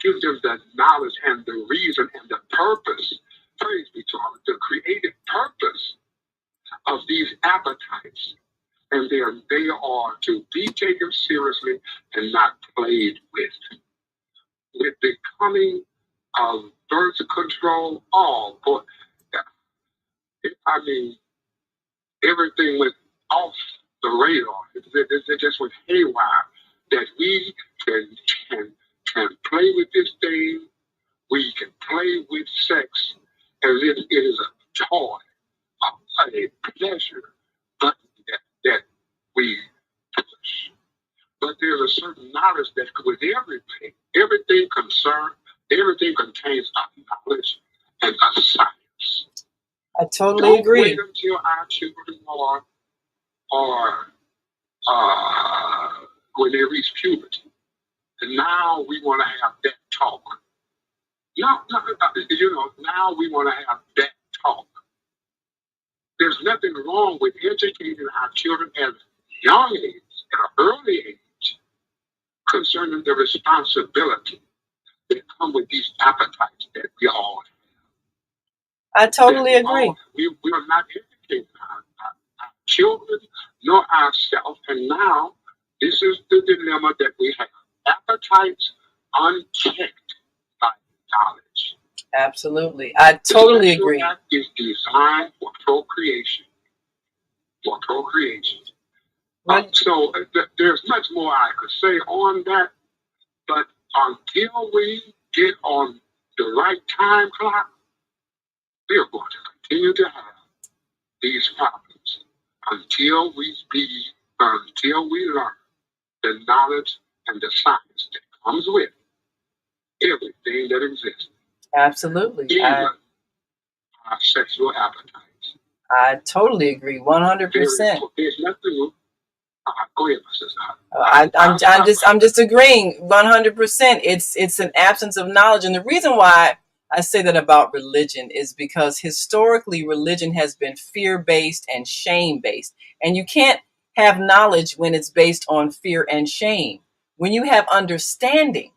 Give them the knowledge and the reason and the purpose, praise be to God, the creative purpose of these appetites. And they are to be taken seriously and not played with. With the coming of birth control, everything went off the radar. It just went haywire. That we can play with this thing. We can play with sex as if it is a toy, a pleasure button that we push. But there's a certain knowledge that with everything contains a knowledge and a science. I totally agree. Wait until our children are when they reach puberty. And now we want to have that talk. Now we want to have that talk. There's nothing wrong with educating our children at a young age, at an early age, concerning the responsibility that come with these appetites that we all have. I totally agree. We are not educating our children nor ourselves. And now this is the dilemma that we have. Appetites unchecked by knowledge. Absolutely. I totally agree. That is designed for procreation. So there's much more I could say on that, but until we get on the right time clock, We are going to continue to have these problems until we learn the knowledge and the science that comes with everything that exists. Absolutely. Even our sexual appetites. I totally agree, 100%. There's nothing. Go ahead, my sister. I'm just agreeing 100%. It's an absence of knowledge, and the reason why I say that about religion is because historically religion has been fear-based and shame-based, and you can't have knowledge when it's based on fear and shame. When you have understanding,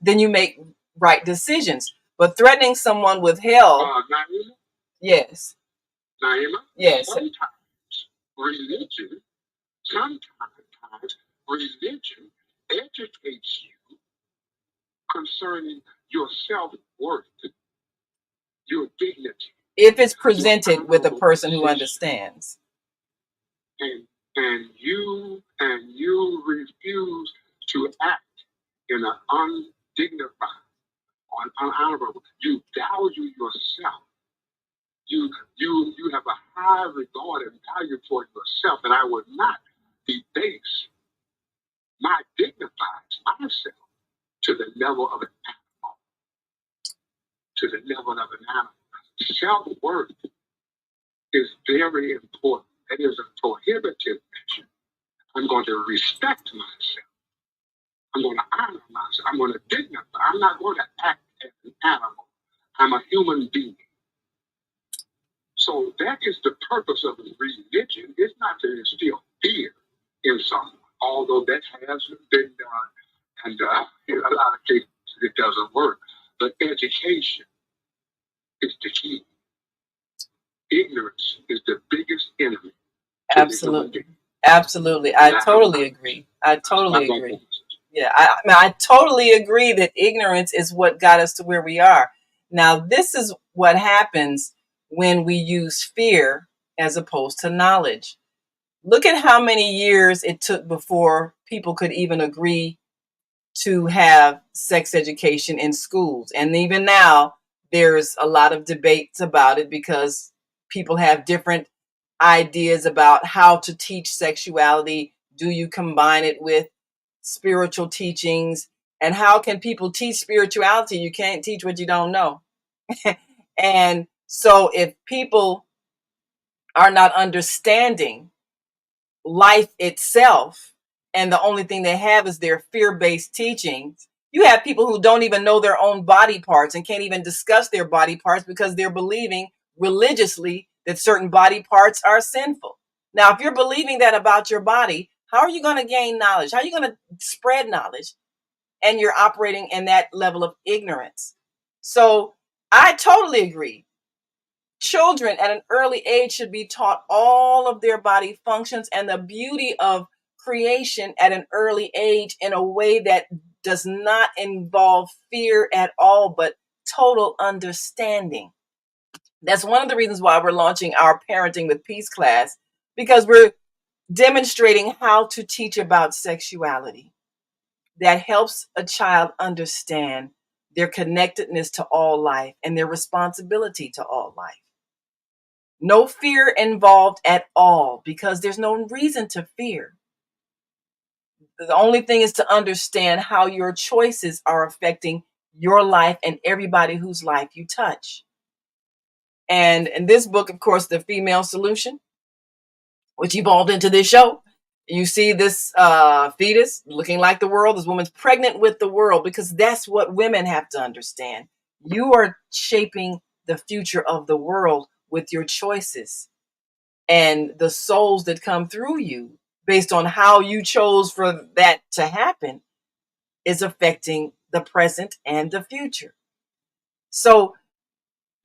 then you make right decisions. But threatening someone with hell, Naima, yes, yes, sometimes religion educates you concerning your self-worth, your dignity. If it's presented with a person who understands. And you refuse to act in an undignified or unhonorable. You value yourself. You have a high regard and value for yourself, and I would not debase my dignifies myself to the level of an animal. To the level of an animal. Self-worth is very important. It is a prohibitive measure. I'm going to respect myself. I'm going to honor myself. I'm going to dignify. I'm not going to act as an animal. I'm a human being. So that is the purpose of religion. It's not to instill fear in someone, although that has been done. And in a lot of cases, it doesn't work. But education is the key. Ignorance is the biggest enemy. Absolutely. Absolutely. I totally agree. I totally agree. Yeah, I totally agree that ignorance is what got us to where we are. Now, this is what happens when we use fear as opposed to knowledge. Look at how many years it took before people could even agree to have sex education in schools. And even now, there's a lot of debates about it because people have different ideas about how to teach sexuality. Do you combine it with spiritual teachings? And how can people teach spirituality? You can't teach what you don't know. And so if people are not understanding life itself, and the only thing they have is their fear-based teachings, you have people who don't even know their own body parts and can't even discuss their body parts because they're believing religiously that certain body parts are sinful. Now, if you're believing that about your body, how are you going to gain knowledge? How are you going to spread knowledge? And you're operating in that level of ignorance. So I totally agree. Children at an early age should be taught all of their body functions and the beauty of creation at an early age in a way that does not involve fear at all, but total understanding. That's one of the reasons why we're launching our Parenting with Peace class, because we're demonstrating how to teach about sexuality that helps a child understand their connectedness to all life and their responsibility to all life. No fear involved at all, because there's no reason to fear. The only thing is to understand how your choices are affecting your life and everybody whose life you touch. And in this book, of course, The Female Solution, which evolved into this show, you see this fetus looking like the world. This woman's pregnant with the world, because that's what women have to understand. You are shaping the future of the world with your choices. And the souls that come through you, based on how you chose for that to happen, is affecting the present and the future. So,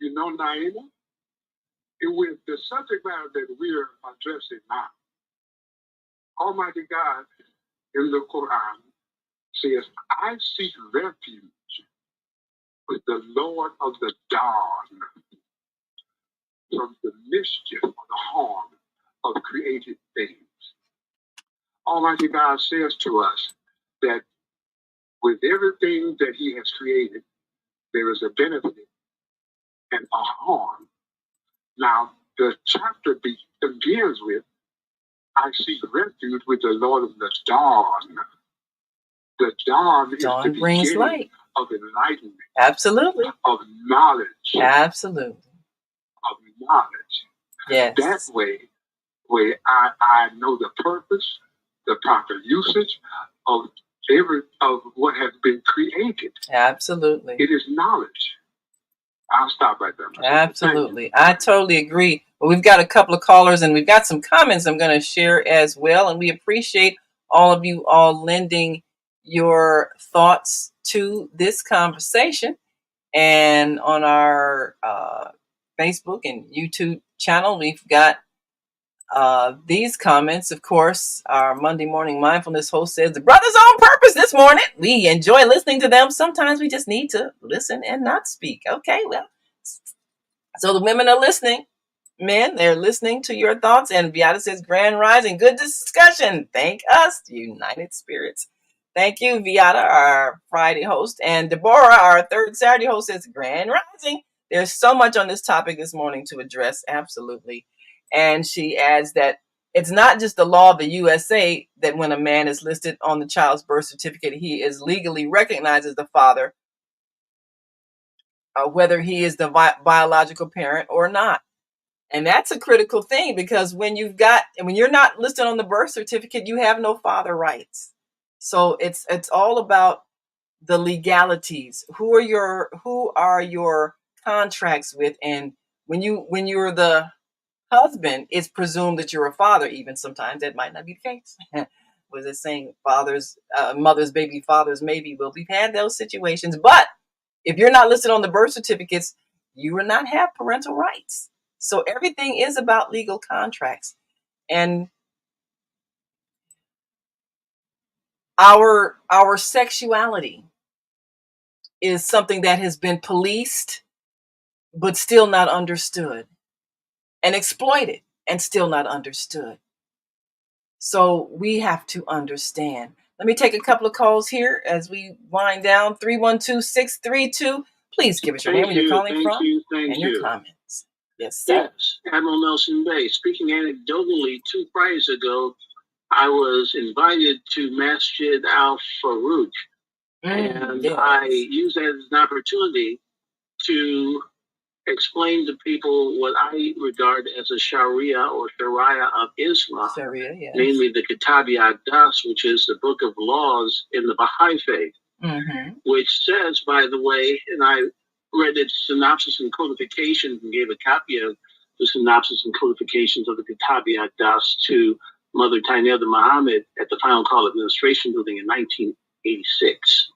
Naima, with the subject matter that we're addressing now, Almighty God in the Quran says, I seek refuge with the Lord of the dawn from the mischief or the harm of created things. Almighty God says to us that with everything that he has created, there is a benefit and a harm Now, the chapter begins with, I seek refuge with the Lord of the dawn. The dawn is the brings beginning light. of enlightenment. Absolutely. Of knowledge. Absolutely. Of knowledge. Yes. That way I know the purpose, the proper usage of what has been created. Absolutely. It is knowledge. I'll stop right there. Absolutely. I totally agree. Well, we've got a couple of callers and we've got some comments I'm going to share as well. And we appreciate all of you all lending your thoughts to this conversation. And on our Facebook and YouTube channel, we've got these comments. Of course, our Monday morning mindfulness host says, the brothers on purpose this morning. We enjoy listening to them. Sometimes we just need to listen and not speak. Okay, well, so the women are listening. Men, they're listening to your thoughts. And Beata says, grand rising, good discussion. Thank us, United Spirits. Thank you, Beata, our Friday host. And Deborah, our third Saturday host, says, grand rising. There's so much on this topic this morning to address. Absolutely. And she adds that it's not just the law of the USA that when a man is listed on the child's birth certificate, he is legally recognized as the father, whether he is the biological parent or not. And that's a critical thing, because when you're not listed on the birth certificate, you have no father rights. So it's all about the legalities. Who are your contracts with? And when you're the husband, it's presumed that you're a father. Even sometimes that might not be the case. Was it saying mother's baby, father's maybe? Well, we've had those situations, but if you're not listed on the birth certificates, you will not have parental rights. So everything is about legal contracts. And our sexuality is something that has been policed, but still not understood, and exploited and still not understood. So we have to understand. Let me take a couple of calls here as we wind down. 312-632. Please give us your name, where you're calling from, and your comments. Yes, sir. Yes, Admiral Nelson Bay. Speaking anecdotally, 2 Fridays ago, I was invited to Masjid Al-Farouk, and yes. I used that as an opportunity to explain to people what I regard as a Sharia or Sharia of Islam, Sharia, yes. namely the Kitab-i-Aqdas, which is the book of laws in the Baha'i faith, which says, by the way, and I read its synopsis and codifications and gave a copy of the synopsis and codifications of the Kitab-i-Aqdas to Mother Taineda Muhammad at the Final Call Administration Building in 1986.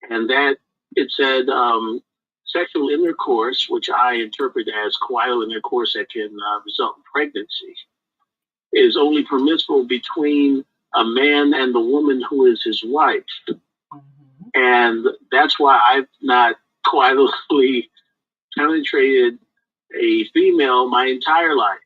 And that it said, sexual intercourse, which I interpret as coital intercourse that can result in pregnancy, is only permissible between a man and the woman who is his wife. And that's why I've not coitally penetrated a female my entire life,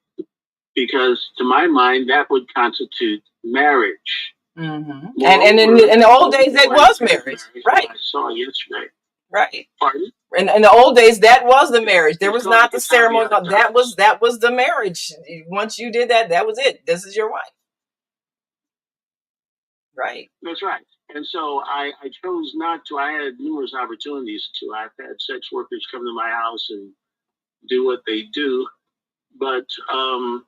because to my mind, that would constitute marriage. And in the old days, that was marriage. Right. I saw yesterday. Right. Pardon? In the old days, that was the marriage. There was not the ceremony. That was the marriage. Once you did that, that was it. This is your wife. Right. That's right. And so I chose not to. I had numerous opportunities to. I've had sex workers come to my house and do what they do. But to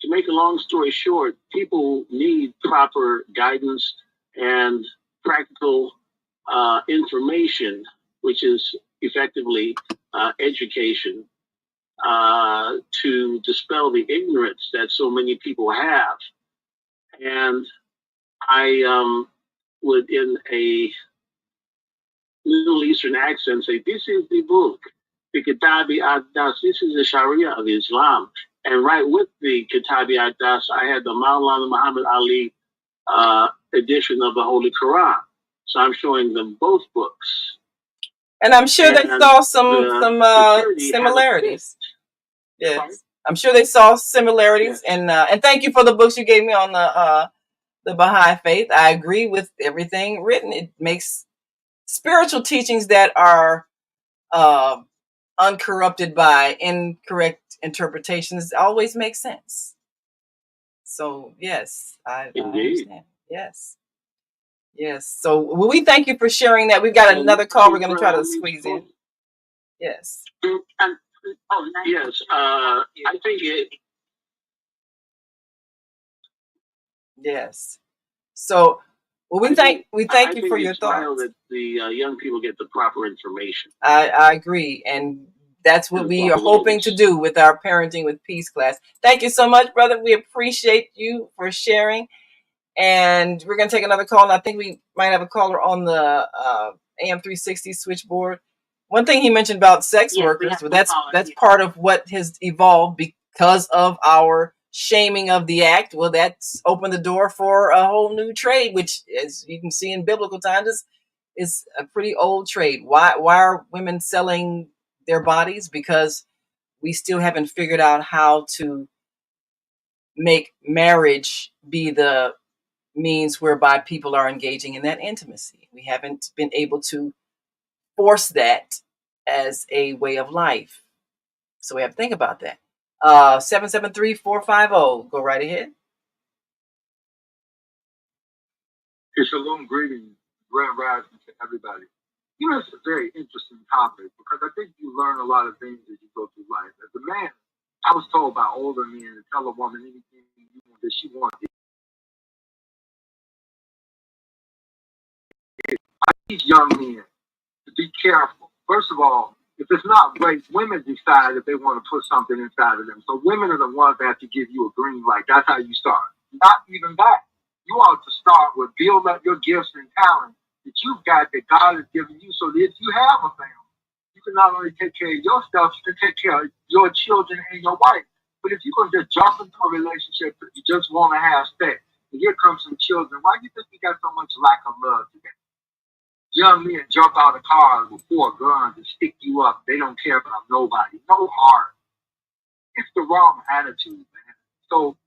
make a long story short, people need proper guidance and practical information, which is effectively education, to dispel the ignorance that so many people have. And I would, in a Middle Eastern accent, say, this is the book, the Kitab-i-Aqdas, this is the Sharia of Islam. And right with the Kitab-i-Aqdas, I had the Maulana Muhammad Ali edition of the Holy Quran. So I'm showing them both books. And I'm sure they saw some similarities. Yes. Sorry? I'm sure they saw similarities. Yes. And thank you for the books you gave me on the Baha'i faith. I agree with everything written. It makes spiritual teachings that are uncorrupted by incorrect interpretations always makes sense. So yes, I understand. Yes. So we thank you for sharing that. We've got another call we're going to try to squeeze in. Yes. Yes. I think it. Yes. So we thank you for your thoughts. That the young people get the proper information. I agree, and that's what we are hoping to do with our Parenting with Peace class. Thank you so much, brother. We appreciate you for sharing. And we're going to take another call. And I think we might have a caller on the AM 360 switchboard. One thing he mentioned about sex workers, that's part of what has evolved because of our shaming of the act. Well, that's opened the door for a whole new trade, which, as you can see in biblical times, is a pretty old trade. Why are women selling their bodies? Because we still haven't figured out how to make marriage be the means whereby people are engaging in that intimacy. We haven't been able to force that as a way of life. So we have to think about that. 773-450. Go right ahead. It's a long greeting, grand rising to everybody. You know, it's a very interesting topic because I think you learn a lot of things as you go through life. As a man, I was told by older men to tell a woman anything that she wanted. I teach young men to be careful. First of all, if it's not rape, women decide if they want to put something inside of them. So women are the ones that have to give you a green light. That's how you start. Not even that. You ought to start with build up your gifts and talents that you've got that God has given you so that if you have a family, you can not only take care of yourself, you can take care of your children and your wife. But if you're going to just jump into a relationship that you just want to have sex, and here comes some children, why do you think we got so much lack of love today? Young men jump out of cars with 4 guns and stick you up. They don't care about nobody. No heart. It's the wrong attitude, man. So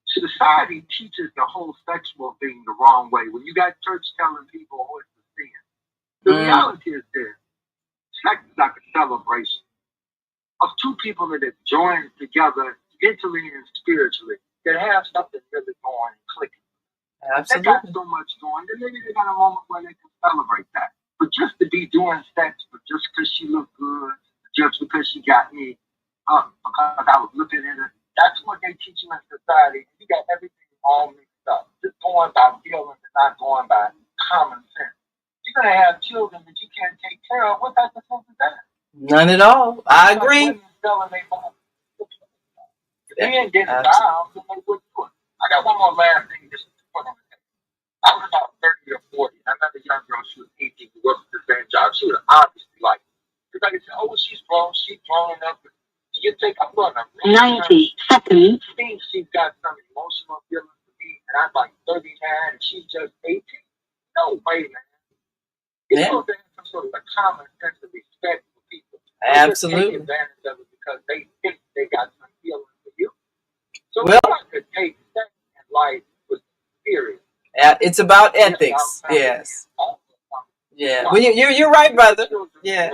society teaches the whole sexual thing the wrong way. When you got church telling people, oh, it's a sin. The reality is this. Sex is like a celebration of 2 people that have joined together mentally and spiritually that have something really going and clicking. Absolutely. They got so much going, then maybe they got a moment where they can celebrate that. But just to be doing sex, but just because she looked good, just because she got me up, because I was looking at her, that's what they teach you in society. You got everything all mixed up. Just going by feelings and not going by common sense. You're going to have children that you can't take care of. What type of sense is that? None at all. I agree. If they ain't getting down, then they wouldn't do it. I got one more last thing just to put on the table. I was about 30 or 40. I met a young girl, she was 18, who worked the same job. She was obviously like, because I could say, oh, she's grown enough. You think I'm going to 90 seconds. She thinks she's got some emotional feelings for me, and I'm like 39 and she's just 18. No way, man. It's supposed to have some sort of a common sense of respect for people. Absolutely. They just take advantage of it because they think they got some feelings for you. So we have to take sex and life with spirit. It's about ethics. Yes. Yeah. Well, you're right, brother. Yeah.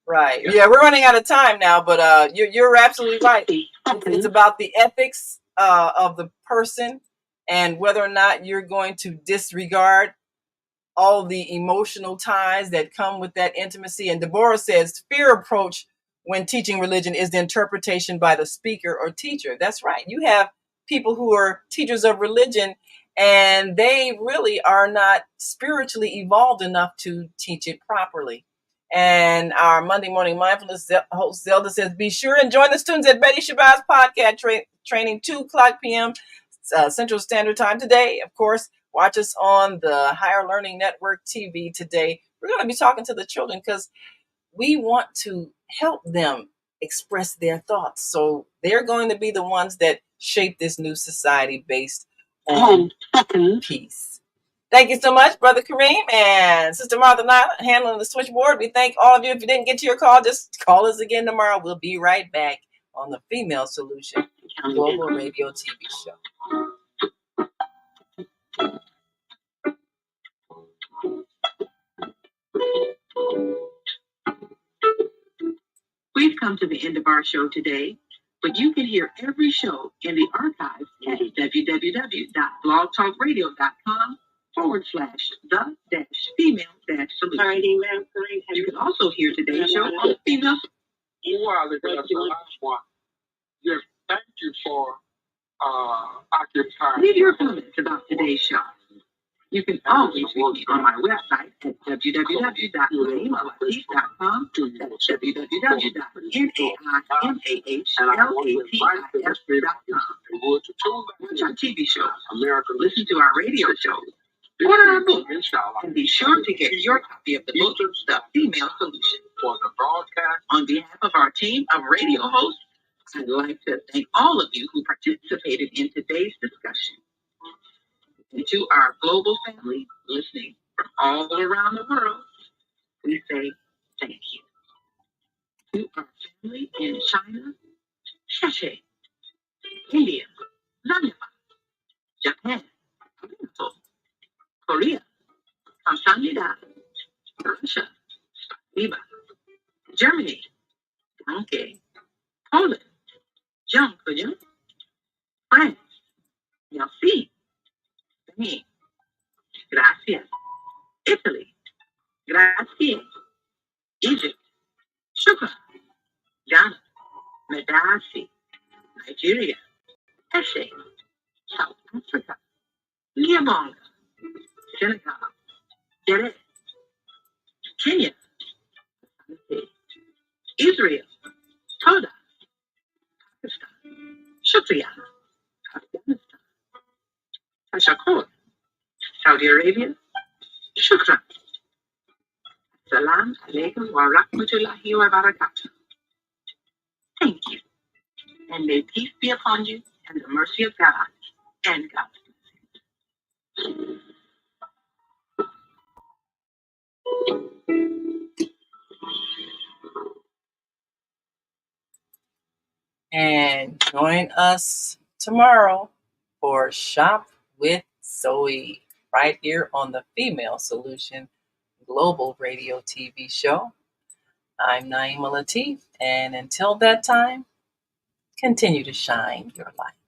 Right. Yeah, we're running out of time now, but you're absolutely right. It's about the ethics of the person and whether or not you're going to disregard all the emotional ties that come with that intimacy. And Deborah says, fear approach when teaching religion is the interpretation by the speaker or teacher. That's right. You have people who are teachers of religion, and they really are not spiritually evolved enough to teach it properly. And our Monday morning mindfulness host Zelda says, be sure and join the students at Betty Shabazz podcast training 2:00 p.m. Central Standard Time today. Of course, watch us on the Higher Learning Network TV today. We're going to be talking to the children because we want to help them express their thoughts. So they're going to be the ones that shape this new society based on peace. Thank you so much, Brother Kareem and Sister Martha Nyla, handling the switchboard. We thank all of you. If you didn't get to your call, just call us again tomorrow. We'll be right back on the Female Solution Global Radio TV show. We've come to the end of our show today, but you can hear every show in the archives at www.blogtalkradio.com/the-female-solution. You can also hear today's show on female. Well, that's the last one. Yes, thank you for occupying. Leave your comments about today's show. You can always reach me on my website at www.naimalatif.com. That's www.naimalatif.com. Watch our TV shows, listen to our radio shows, order our book, and be sure to get your copy of the book, The Female Solution. For the broadcast. On behalf of our team of radio hosts, I'd like to thank all of you who participated in today's discussion. And to our global family listening from all around the world, we say thank you. To our family in China, Sheshe, India, Nanyama, Japan, Korea, Kamsanida, Russia, Iba, Germany, Danke, Poland, Jean Couillon, France, Merci, Spain, Gracias, Italy, Gracias, Egypt, Shukra, Ghana, Medasi, Nigeria, Eshe, South Africa, Liabonga, Senegal, Dere, Kenya, Israel, Toda, Pakistan, Shukriya, Afghanistan, Tashakor, Saudi Arabia, Shukran, Salam Alaikum wa Rahmatullahi wa Barakatuh. Thank you, and may peace be upon you and the mercy of God and God's blessings. And join us tomorrow for Shop with Zoe, right here on the Female Solution Global Radio TV show. I'm Naima Latif, and until that time, continue to shine your light.